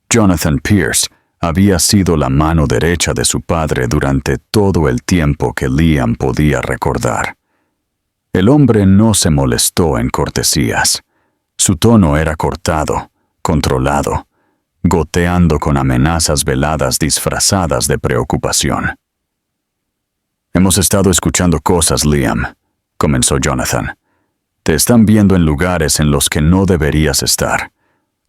Speaker 1: Jonathan Pierce había sido la mano derecha de su padre durante todo el tiempo que Liam podía recordar. El hombre no se molestó en cortesías. Su tono era cortado, controlado, goteando con amenazas veladas disfrazadas de preocupación. «Hemos estado escuchando cosas, Liam», comenzó Jonathan. «Te están viendo en lugares en los que no deberías estar,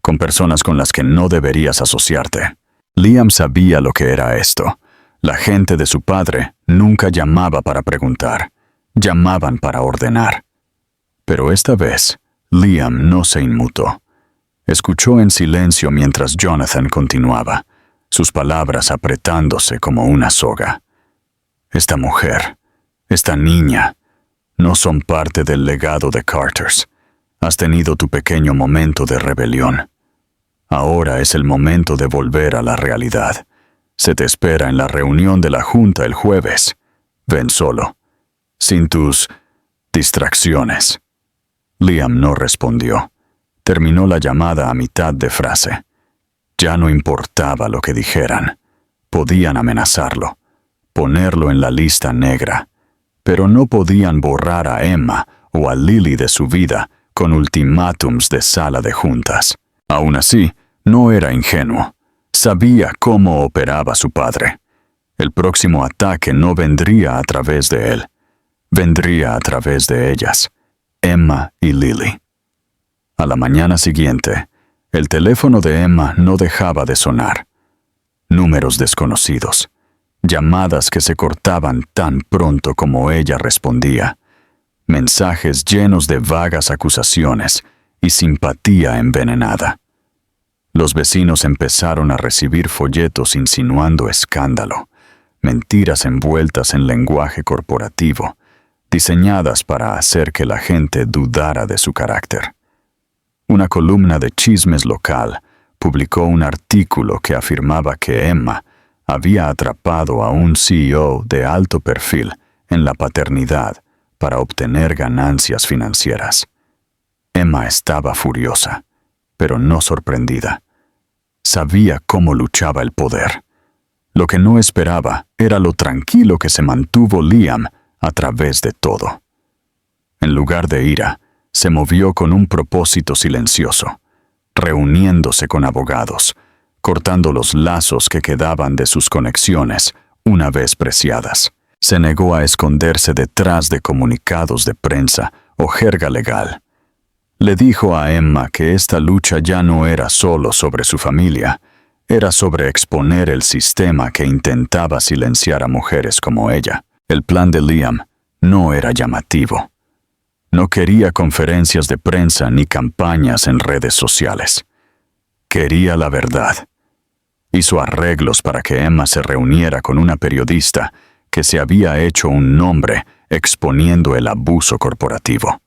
Speaker 1: con personas con las que no deberías asociarte». Liam sabía lo que era esto. La gente de su padre nunca llamaba para preguntar, llamaban para ordenar. Pero esta vez, Liam no se inmutó. Escuchó en silencio mientras Jonathan continuaba, sus palabras apretándose como una soga. Esta mujer, esta niña, no son parte del legado de Carters. Has tenido tu pequeño momento de rebelión. Ahora es el momento de volver a la realidad. Se te espera en la reunión de la Junta el jueves. Ven solo, sin tus distracciones. Liam no respondió. Terminó la llamada a mitad de frase. Ya no importaba lo que dijeran. Podían amenazarlo, ponerlo en la lista negra, pero no podían borrar a Emma o a Lily de su vida con ultimátums de sala de juntas. Aún así, no era ingenuo. Sabía cómo operaba su padre. El próximo ataque no vendría a través de él. Vendría a través de ellas, Emma y Lily. A la mañana siguiente, el teléfono de Emma no dejaba de sonar. Números desconocidos, llamadas que se cortaban tan pronto como ella respondía, mensajes llenos de vagas acusaciones y simpatía envenenada. Los vecinos empezaron a recibir folletos insinuando escándalo, mentiras envueltas en lenguaje corporativo, diseñadas para hacer que la gente dudara de su carácter. Una columna de chismes local publicó un artículo que afirmaba que Emma había atrapado a un CEO de alto perfil en la paternidad para obtener ganancias financieras. Emma estaba furiosa, pero no sorprendida. Sabía cómo luchaba el poder. Lo que no esperaba era lo tranquilo que se mantuvo Liam a través de todo. En lugar de ira, se movió con un propósito silencioso, reuniéndose con abogados, cortando los lazos que quedaban de sus conexiones una vez preciadas. Se negó a esconderse detrás de comunicados de prensa o jerga legal. Le dijo a Emma que esta lucha ya no era solo sobre su familia, era sobre exponer el sistema que intentaba silenciar a mujeres como ella. El plan de Liam no era llamativo. No quería conferencias de prensa ni campañas en redes sociales. Quería la verdad. Hizo arreglos para que Emma se reuniera con una periodista que se había hecho un nombre exponiendo el abuso corporativo.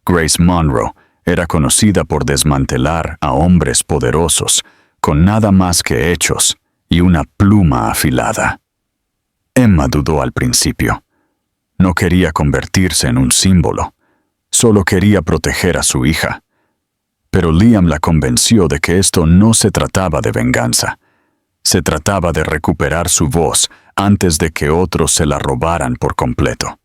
Speaker 1: Grace Monroe era conocida por desmantelar a hombres poderosos con nada más que hechos y una pluma afilada. Emma dudó al principio. No quería convertirse en un símbolo, solo quería proteger a su hija. Pero Liam la convenció de que esto no se trataba de venganza. Se trataba de recuperar su voz antes de que otros se la robaran por completo.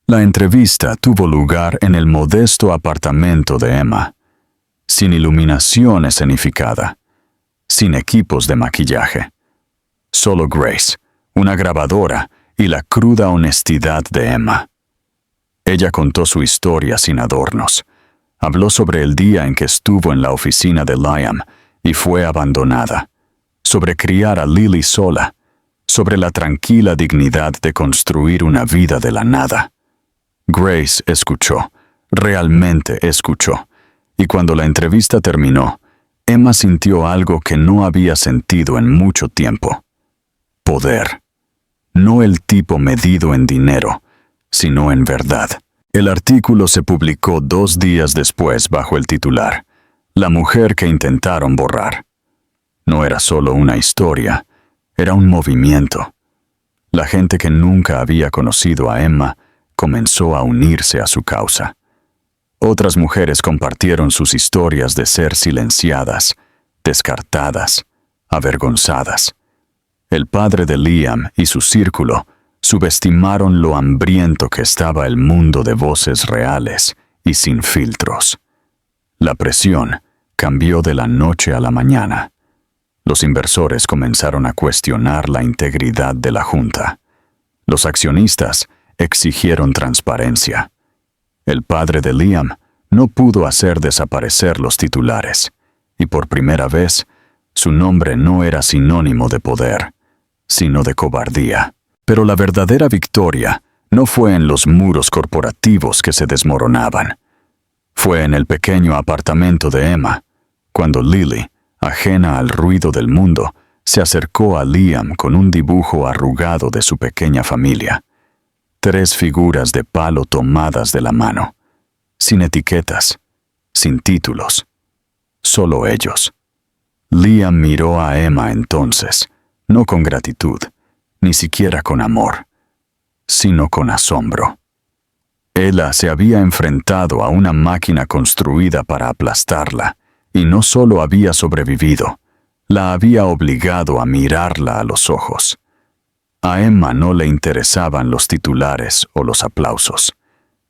Speaker 1: La entrevista tuvo lugar en el modesto apartamento de Emma, sin iluminación escenificada, sin equipos de maquillaje. Solo Grace, una grabadora y la cruda honestidad de Emma. Ella contó su historia sin adornos. Habló sobre el día en que estuvo en la oficina de Liam y fue abandonada, sobre criar a Lily sola, sobre la tranquila dignidad de construir una vida de la nada. Grace escuchó, realmente escuchó, y cuando la entrevista terminó, Emma sintió algo que no había sentido en mucho tiempo. Poder. No el tipo medido en dinero, sino en verdad. El artículo se publicó 2 días después bajo el titular, La mujer que intentaron borrar. No era solo una historia, era un movimiento. La gente que nunca había conocido a Emma comenzó a unirse a su causa. Otras mujeres compartieron sus historias de ser silenciadas, descartadas, avergonzadas. El padre de Liam y su círculo subestimaron lo hambriento que estaba el mundo de voces reales y sin filtros. La presión cambió de la noche a la mañana. Los inversores comenzaron a cuestionar la integridad de la junta. Los accionistas exigieron transparencia. El padre de Liam no pudo hacer desaparecer los titulares, y por primera vez, su nombre no era sinónimo de poder, sino de cobardía. Pero la verdadera victoria no fue en los muros corporativos que se desmoronaban. Fue en el pequeño apartamento de Emma, cuando Lily, ajena al ruido del mundo, se acercó a Liam con un dibujo arrugado de su pequeña familia. 3 figuras de palo tomadas de la mano, sin etiquetas, sin títulos, solo ellos. Liam miró a Emma entonces, no con gratitud, ni siquiera con amor, sino con asombro. Ella se había enfrentado a una máquina construida para aplastarla, y no solo había sobrevivido, la había obligado a mirarla a los ojos. A Emma no le interesaban los titulares o los aplausos.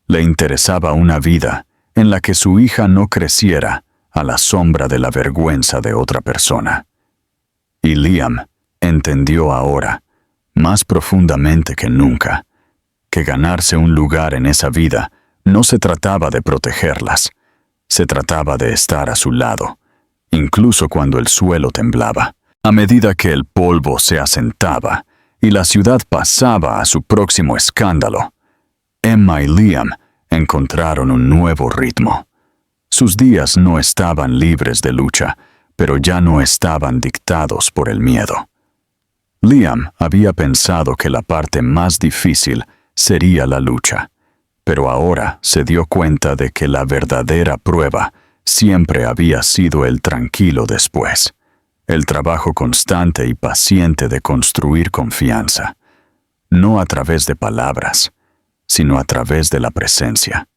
Speaker 1: Le interesaba una vida en la que su hija no creciera a la sombra de la vergüenza de otra persona. Y Liam entendió ahora, más profundamente que nunca, que ganarse un lugar en esa vida no se trataba de protegerlas, se trataba de estar a su lado, incluso cuando el suelo temblaba. A medida que el polvo se asentaba y la ciudad pasaba a su próximo escándalo, Emma y Liam encontraron un nuevo ritmo. Sus días no estaban libres de lucha, pero ya no estaban dictados por el miedo. Liam había pensado que la parte más difícil sería la lucha, pero ahora se dio cuenta de que la verdadera prueba siempre había sido el tranquilo después, el trabajo constante y paciente de construir confianza, no a través de palabras, sino a través de la presencia.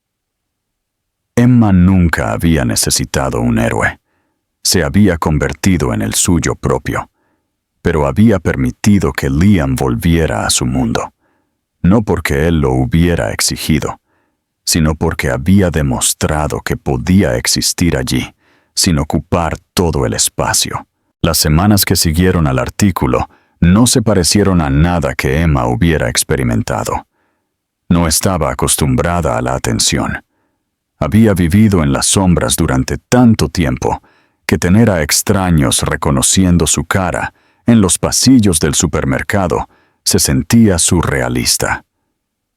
Speaker 1: Emma nunca había necesitado un héroe. Se había convertido en el suyo propio, pero había permitido que Liam volviera a su mundo, no porque él lo hubiera exigido, sino porque había demostrado que podía existir allí, sin ocupar todo el espacio. Las semanas que siguieron al artículo no se parecieron a nada que Emma hubiera experimentado. No estaba acostumbrada a la atención. Había vivido en las sombras durante tanto tiempo que tener a extraños reconociendo su cara en los pasillos del supermercado se sentía surrealista.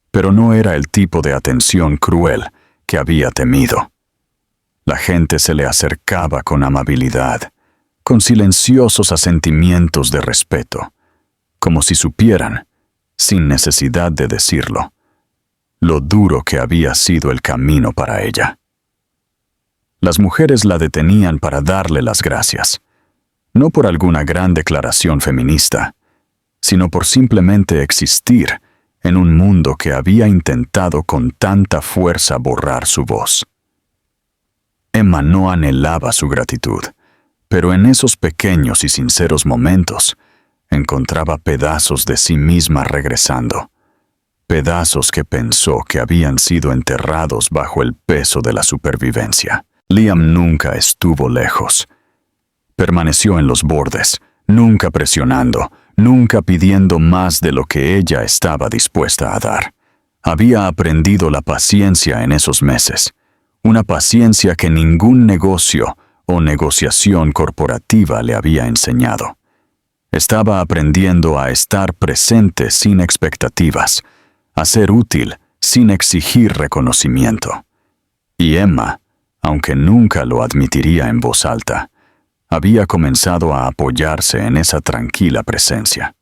Speaker 1: Pero no era el tipo de atención cruel que había temido. La gente se le acercaba con amabilidad, con silenciosos asentimientos de respeto, como si supieran, sin necesidad de decirlo, lo duro que había sido el camino para ella. Las mujeres la detenían para darle las gracias. no por alguna gran declaración feminista, sino por simplemente existir en un mundo que había intentado con tanta fuerza borrar su voz. Emma no anhelaba su gratitud, pero en esos pequeños y sinceros momentos encontraba pedazos de sí misma regresando, pedazos que pensó que habían sido enterrados bajo el peso de la supervivencia. Liam nunca estuvo lejos. Permaneció en los bordes, nunca presionando, nunca pidiendo más de lo que ella estaba dispuesta a dar. Había aprendido la paciencia en esos meses, una paciencia que ningún negocio o negociación corporativa le había enseñado. Estaba aprendiendo a estar presente sin expectativas, a ser útil sin exigir reconocimiento. Y Emma, aunque nunca lo admitiría en voz alta, había comenzado a apoyarse en esa tranquila presencia.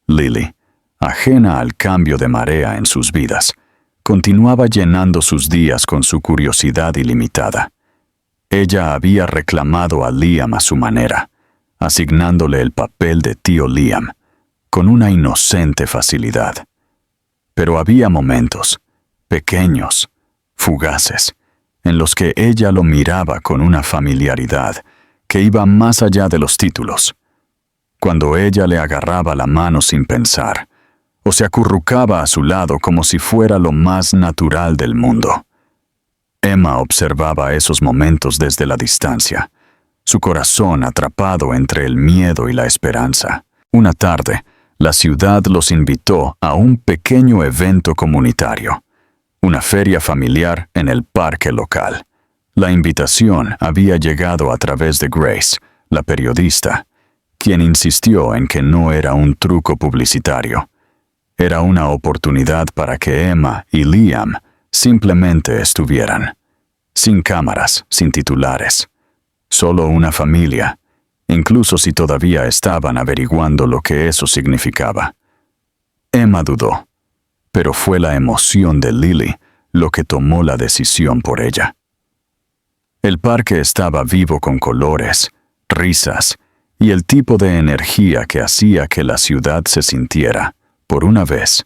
Speaker 1: Lily, ajena al cambio de marea en sus vidas, continuaba llenando sus días con su curiosidad ilimitada. Ella había reclamado a Liam a su manera, asignándole el papel de tío Liam, con una inocente facilidad. Pero había momentos, pequeños, fugaces, en los que ella lo miraba con una familiaridad que iba más allá de los títulos. Cuando ella le agarraba la mano sin pensar, o se acurrucaba a su lado como si fuera lo más natural del mundo. Emma observaba esos momentos desde la distancia, su corazón atrapado entre el miedo y la esperanza. Una tarde, la ciudad los invitó a un pequeño evento comunitario, una feria familiar en el parque local. La invitación había llegado a través de Grace, la periodista, quien insistió en que no era un truco publicitario. Era una oportunidad para que Emma y Liam simplemente estuvieran, sin cámaras, sin titulares, solo una familia, incluso si todavía estaban averiguando lo que eso significaba. Emma dudó, pero fue la emoción de Lily lo que tomó la decisión por ella. El parque estaba vivo con colores, risas y el tipo de energía que hacía que la ciudad se sintiera, por una vez,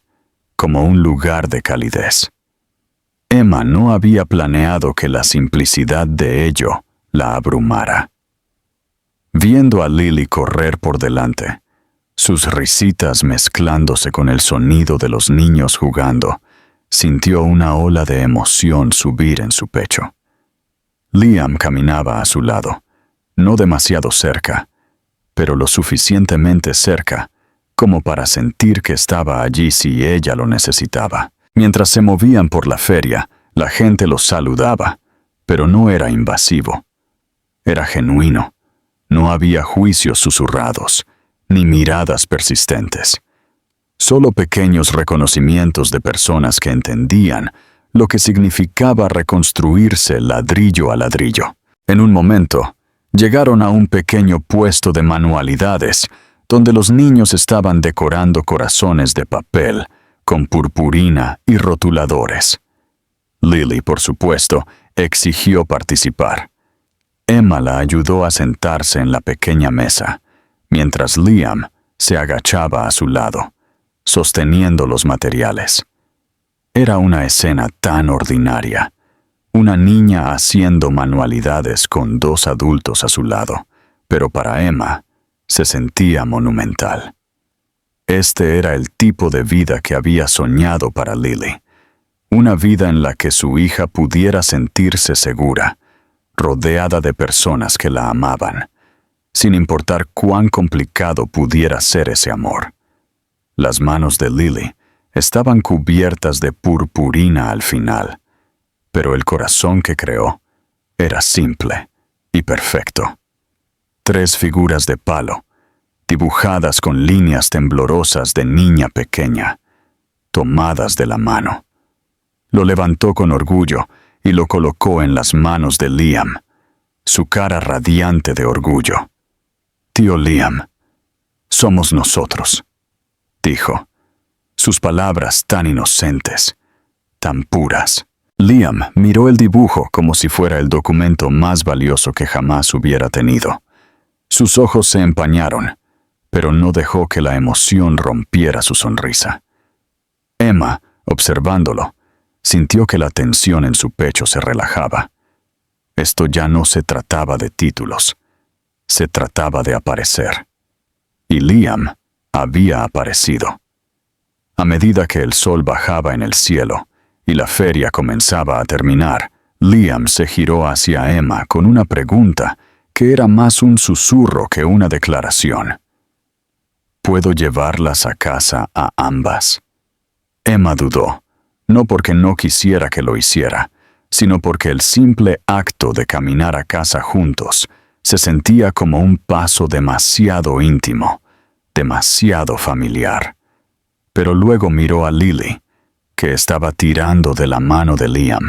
Speaker 1: como un lugar de calidez. Emma no había planeado que la simplicidad de ello la abrumara. Viendo a Lily correr por delante, sus risitas mezclándose con el sonido de los niños jugando, sintió una ola de emoción subir en su pecho. Liam caminaba a su lado, no demasiado cerca, pero lo suficientemente cerca como para sentir que estaba allí si ella lo necesitaba. Mientras se movían por la feria, la gente los saludaba, pero no era invasivo. Era genuino. No había juicios susurrados, ni miradas persistentes. Solo pequeños reconocimientos de personas que entendían lo que significaba reconstruirse ladrillo a ladrillo. En un momento, llegaron a un pequeño puesto de manualidades, donde los niños estaban decorando corazones de papel, con purpurina y rotuladores. Lily, por supuesto, exigió participar. Emma la ayudó a sentarse en la pequeña mesa, mientras Liam se agachaba a su lado, sosteniendo los materiales. Era una escena tan ordinaria, una niña haciendo manualidades con dos adultos a su lado, pero para Emma se sentía monumental. Este era el tipo de vida que había soñado para Lily, una vida en la que su hija pudiera sentirse segura, rodeada de personas que la amaban, sin importar cuán complicado pudiera ser ese amor. Las manos de Lily estaban cubiertas de purpurina al final, pero el corazón que creó era simple y perfecto. 3 figuras de palo, dibujadas con líneas temblorosas de niña pequeña, tomadas de la mano. Lo levantó con orgullo y lo colocó en las manos de Liam, su cara radiante de orgullo. «Tío Liam, somos nosotros», dijo, sus palabras tan inocentes, tan puras. Liam miró el dibujo como si fuera el documento más valioso que jamás hubiera tenido. Sus ojos se empañaron, pero no dejó que la emoción rompiera su sonrisa. Emma, observándolo, sintió que la tensión en su pecho se relajaba. Esto ya no se trataba de títulos, se trataba de aparecer. Y Liam había aparecido. A medida que el sol bajaba en el cielo y la feria comenzaba a terminar, Liam se giró hacia Emma con una pregunta que era más un susurro que una declaración. ¿Puedo llevarlas a casa a ambas? Emma dudó, no porque no quisiera que lo hiciera, sino porque el simple acto de caminar a casa juntos se sentía como un paso demasiado íntimo, demasiado familiar. Pero luego miró a Lily, que estaba tirando de la mano de Liam,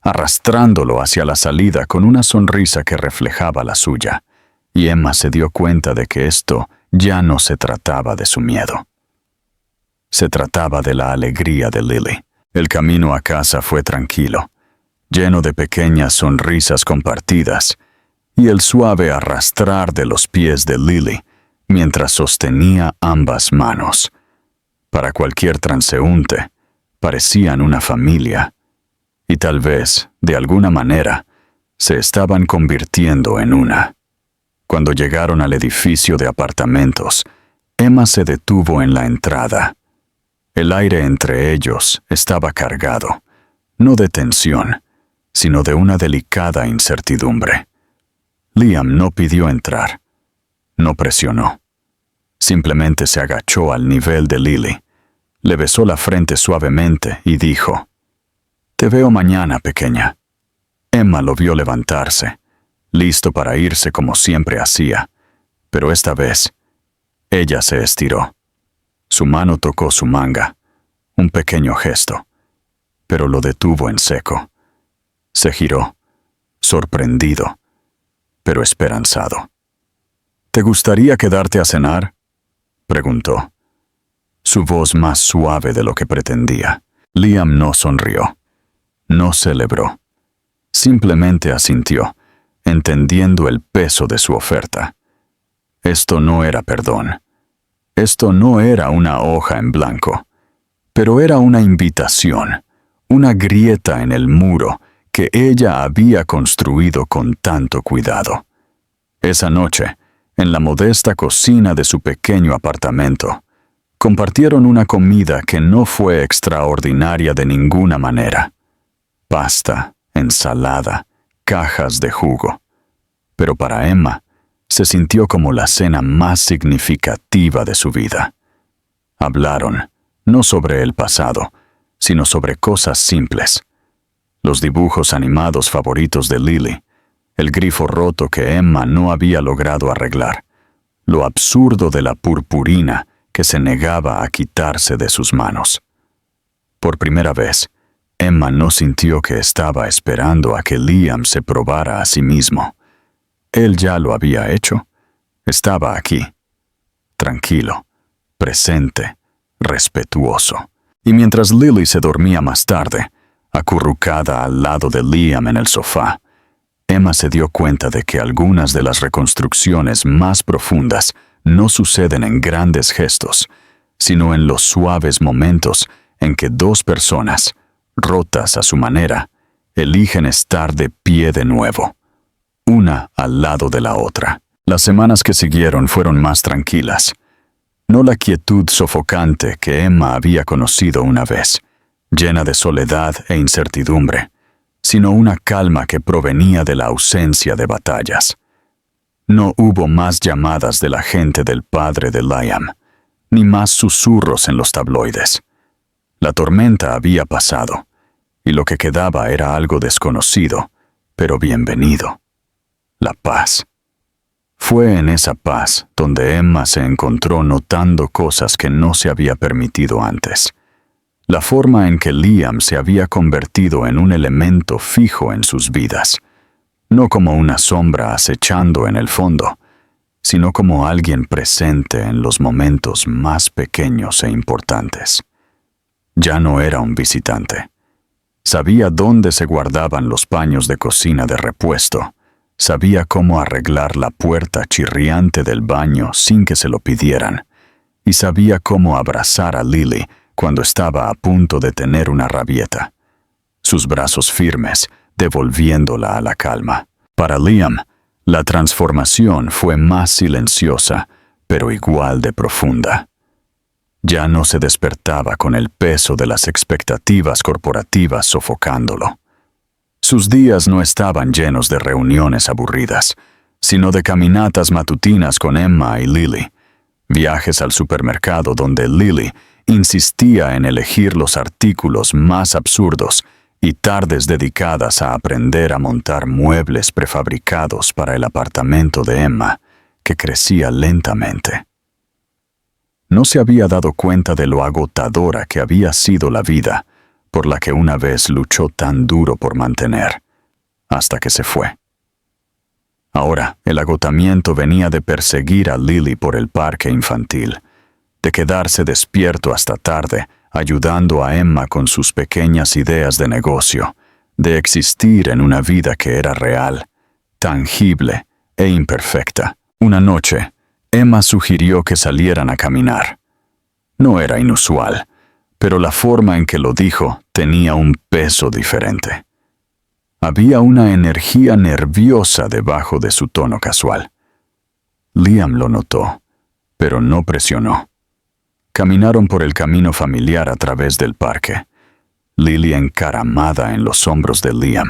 Speaker 1: arrastrándolo hacia la salida con una sonrisa que reflejaba la suya, y Emma se dio cuenta de que esto ya no se trataba de su miedo. Se trataba de la alegría de Lily. El camino a casa fue tranquilo, lleno de pequeñas sonrisas compartidas, y el suave arrastrar de los pies de Lily mientras sostenía ambas manos. Para cualquier transeúnte, parecían una familia, y tal vez, de alguna manera, se estaban convirtiendo en una. Cuando llegaron al edificio de apartamentos, Emma se detuvo en la entrada. El aire entre ellos estaba cargado, no de tensión, sino de una delicada incertidumbre. Liam no pidió entrar, no presionó. Simplemente se agachó al nivel de Lily, le besó la frente suavemente y dijo: «Te veo mañana, pequeña». Emma lo vio levantarse, listo para irse como siempre hacía, pero esta vez, ella se estiró. Su mano tocó su manga, un pequeño gesto, pero lo detuvo en seco. Se giró, sorprendido, pero esperanzado. «¿Te gustaría quedarte a cenar?», preguntó, su voz más suave de lo que pretendía. Liam no sonrió, no celebró, simplemente asintió, entendiendo el peso de su oferta. Esto no era perdón, esto no era una hoja en blanco, pero era una invitación, una grieta en el muro que ella había construido con tanto cuidado. Esa noche, en la modesta cocina de su pequeño apartamento, compartieron una comida que no fue extraordinaria de ninguna manera. Pasta, ensalada, cajas de jugo. Pero para Emma, se sintió como la cena más significativa de su vida. Hablaron, no sobre el pasado, sino sobre cosas simples. Los dibujos animados favoritos de Lily, el grifo roto que Emma no había logrado arreglar, lo absurdo de la purpurina que se negaba a quitarse de sus manos. Por primera vez, Emma no sintió que estaba esperando a que Liam se probara a sí mismo. Él ya lo había hecho. Estaba aquí, tranquilo, presente, respetuoso. Y mientras Lily se dormía más tarde, acurrucada al lado de Liam en el sofá, Emma se dio cuenta de que algunas de las reconstrucciones más profundas no suceden en grandes gestos, sino en los suaves momentos en que dos personas, rotas a su manera, eligen estar de pie de nuevo, una al lado de la otra. Las semanas que siguieron fueron más tranquilas. No la quietud sofocante que Emma había conocido una vez, llena de soledad e incertidumbre, sino una calma que provenía de la ausencia de batallas. No hubo más llamadas de la gente del padre de Liam, ni más susurros en los tabloides. La tormenta había pasado, y lo que quedaba era algo desconocido, pero bienvenido: la paz. Fue en esa paz donde Emma se encontró notando cosas que no se había permitido antes. La forma en que Liam se había convertido en un elemento fijo en sus vidas, no como una sombra acechando en el fondo, sino como alguien presente en los momentos más pequeños e importantes. Ya no era un visitante. Sabía dónde se guardaban los paños de cocina de repuesto. Sabía cómo arreglar la puerta chirriante del baño sin que se lo pidieran, y sabía cómo abrazar a Lily cuando estaba a punto de tener una rabieta. Sus brazos firmes, devolviéndola a la calma. Para Liam, la transformación fue más silenciosa, pero igual de profunda. Ya no se despertaba con el peso de las expectativas corporativas sofocándolo. Sus días no estaban llenos de reuniones aburridas, sino de caminatas matutinas con Emma y Lily, viajes al supermercado donde Lily insistía en elegir los artículos más absurdos y tardes dedicadas a aprender a montar muebles prefabricados para el apartamento de Emma, que crecía lentamente. No se había dado cuenta de lo agotadora que había sido la vida por la que una vez luchó tan duro por mantener, hasta que se fue. Ahora, el agotamiento venía de perseguir a Lily por el parque infantil, de quedarse despierto hasta tarde, ayudando a Emma con sus pequeñas ideas de negocio, de existir en una vida que era real, tangible e imperfecta. Una noche, Emma sugirió que salieran a caminar. No era inusual, pero la forma en que lo dijo tenía un peso diferente. Había una energía nerviosa debajo de su tono casual. Liam lo notó, pero no presionó. Caminaron por el camino familiar a través del parque, Lily encaramada en los hombros de Liam,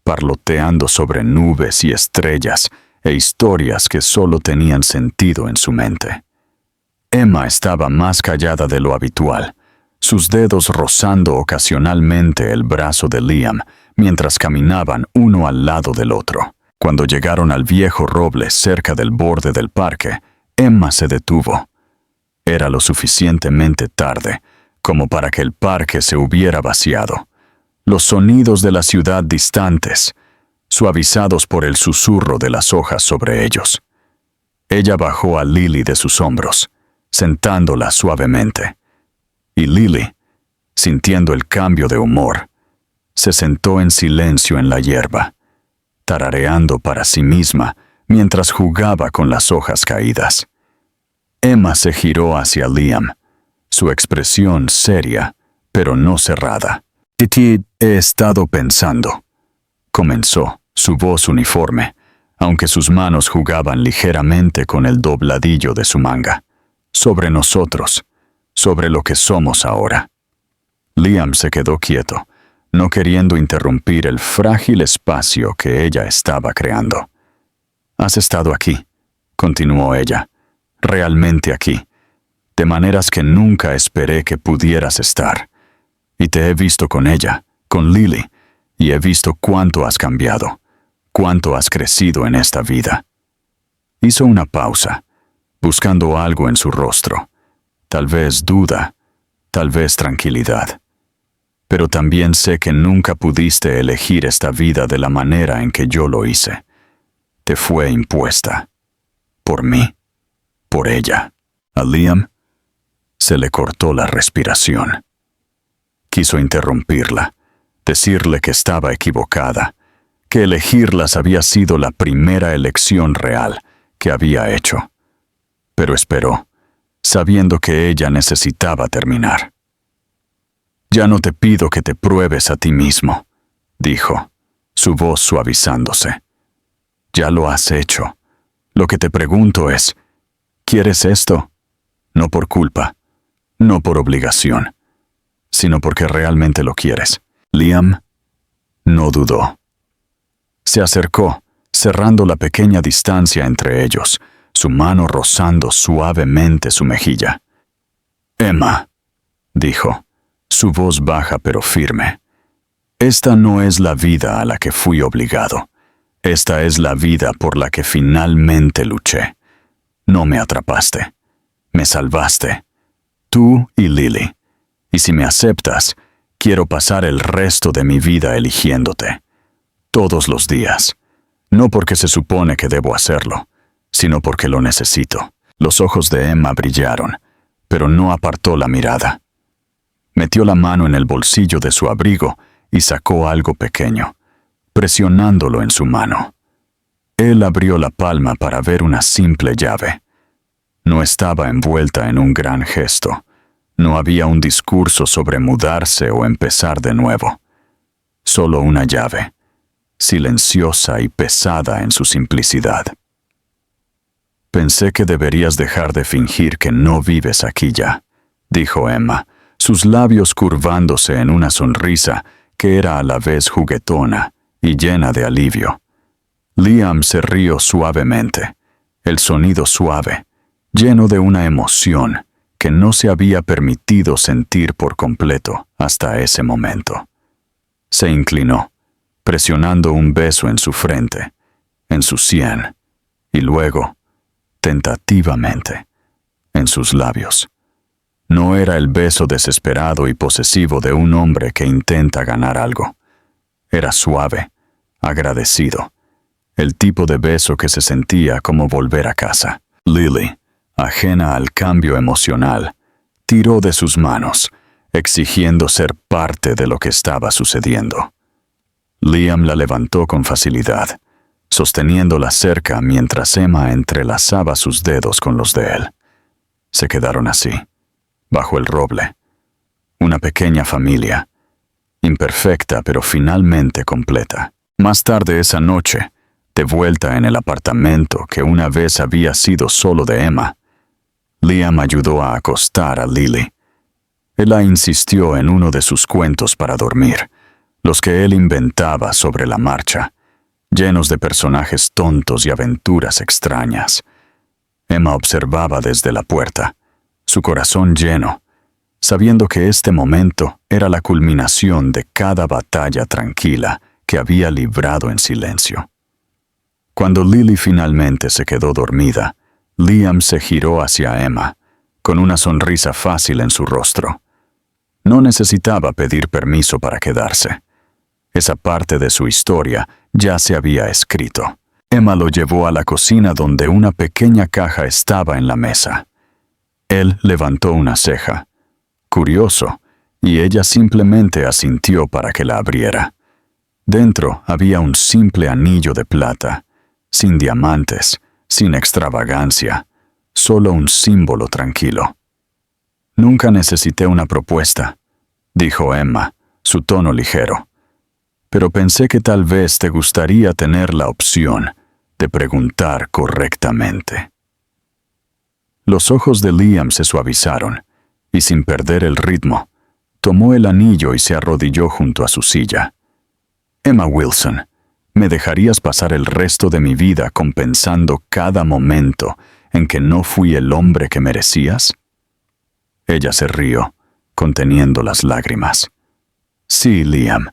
Speaker 1: parloteando sobre nubes y estrellas e historias que solo tenían sentido en su mente. Emma estaba más callada de lo habitual, sus dedos rozando ocasionalmente el brazo de Liam mientras caminaban uno al lado del otro. Cuando llegaron al viejo roble cerca del borde del parque, Emma se detuvo. Era lo suficientemente tarde como para que el parque se hubiera vaciado. Los sonidos de la ciudad distantes, suavizados por el susurro de las hojas sobre ellos. Ella bajó a Lily de sus hombros, sentándola suavemente. Y Lily, sintiendo el cambio de humor, se sentó en silencio en la hierba, tarareando para sí misma mientras jugaba con las hojas caídas. Emma se giró hacia Liam, su expresión seria, pero no cerrada. «Titi, he estado pensando», comenzó, su voz uniforme, aunque sus manos jugaban ligeramente con el dobladillo de su manga, sobre nosotros, sobre lo que somos ahora. Liam se quedó quieto, no queriendo interrumpir el frágil espacio que ella estaba creando. «Has estado aquí», continuó ella, «realmente aquí, de maneras que nunca esperé que pudieras estar. Y te he visto con ella, con Lily, y he visto cuánto has cambiado, cuánto has crecido en esta vida». Hizo una pausa, buscando algo en su rostro, tal vez duda, tal vez tranquilidad. «Pero también sé que nunca pudiste elegir esta vida de la manera en que yo lo hice. Te fue impuesta. Por mí. Por ella». A Liam se le cortó la respiración. Quiso interrumpirla, decirle que estaba equivocada, que elegirlas había sido la primera elección real que había hecho. Pero esperó, sabiendo que ella necesitaba terminar. «Ya no te pido que te pruebes a ti mismo», dijo, su voz suavizándose. «Ya lo has hecho. Lo que te pregunto es, ¿quieres esto? No por culpa, no por obligación, sino porque realmente lo quieres». Liam no dudó. Se acercó, cerrando la pequeña distancia entre ellos, su mano rozando suavemente su mejilla. «Emma», dijo, su voz baja pero firme, «esta no es la vida a la que fui obligado. Esta es la vida por la que finalmente luché. No me atrapaste. Me salvaste. Tú y Lily. Y si me aceptas, quiero pasar el resto de mi vida eligiéndote. Todos los días. No porque se supone que debo hacerlo, sino porque lo necesito». Los ojos de Emma brillaron, pero no apartó la mirada. Metió la mano en el bolsillo de su abrigo y sacó algo pequeño, presionándolo en su mano. Él abrió la palma para ver una simple llave. No estaba envuelta en un gran gesto. No había un discurso sobre mudarse o empezar de nuevo. Solo una llave, silenciosa y pesada en su simplicidad. «Pensé que deberías dejar de fingir que no vives aquí ya», dijo Emma, sus labios curvándose en una sonrisa que era a la vez juguetona y llena de alivio. Liam se rió suavemente, el sonido suave, lleno de una emoción que no se había permitido sentir por completo hasta ese momento. Se inclinó, presionando un beso en su frente, en su sien, y luego, tentativamente, en sus labios. No era el beso desesperado y posesivo de un hombre que intenta ganar algo. Era suave, agradecido, el tipo de beso que se sentía como volver a casa. Lily, ajena al cambio emocional, tiró de sus manos, exigiendo ser parte de lo que estaba sucediendo. Liam la levantó con facilidad, sosteniéndola cerca mientras Emma entrelazaba sus dedos con los de él. Se quedaron así, bajo el roble. Una pequeña familia, imperfecta pero finalmente completa. Más tarde esa noche, de vuelta en el apartamento que una vez había sido solo de Emma, Liam ayudó a acostar a Lily. Ella insistió en uno de sus cuentos para dormir, los que él inventaba sobre la marcha, llenos de personajes tontos y aventuras extrañas. Emma observaba desde la puerta, su corazón lleno, sabiendo que este momento era la culminación de cada batalla tranquila que había librado en silencio. Cuando Lily finalmente se quedó dormida, Liam se giró hacia Emma, con una sonrisa fácil en su rostro. No necesitaba pedir permiso para quedarse. Esa parte de su historia ya se había escrito. Emma lo llevó a la cocina donde una pequeña caja estaba en la mesa. Él levantó una ceja, curioso, y ella simplemente asintió para que la abriera. Dentro había un simple anillo de plata, sin diamantes, sin extravagancia, solo un símbolo tranquilo. «Nunca necesité una propuesta», dijo Emma, su tono ligero. «Pero pensé que tal vez te gustaría tener la opción de preguntar correctamente». Los ojos de Liam se suavizaron, y sin perder el ritmo, tomó el anillo y se arrodilló junto a su silla. «Emma Wilson, ¿me dejarías pasar el resto de mi vida compensando cada momento en que no fui el hombre que merecías?» Ella se rió, conteniendo las lágrimas. «Sí, Liam,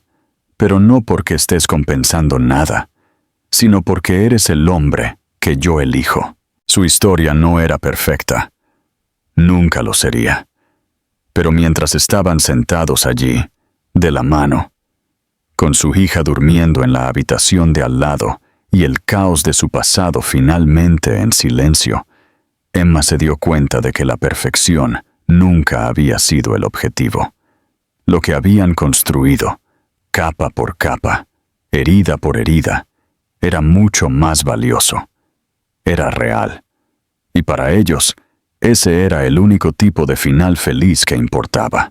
Speaker 1: pero no porque estés compensando nada, sino porque eres el hombre que yo elijo». Su historia no era perfecta. Nunca lo sería. Pero mientras estaban sentados allí, de la mano, con su hija durmiendo en la habitación de al lado y el caos de su pasado finalmente en silencio, Emma se dio cuenta de que la perfección nunca había sido el objetivo. Lo que habían construido, capa por capa, herida por herida, era mucho más valioso. Era real. Y para ellos, ese era el único tipo de final feliz que importaba.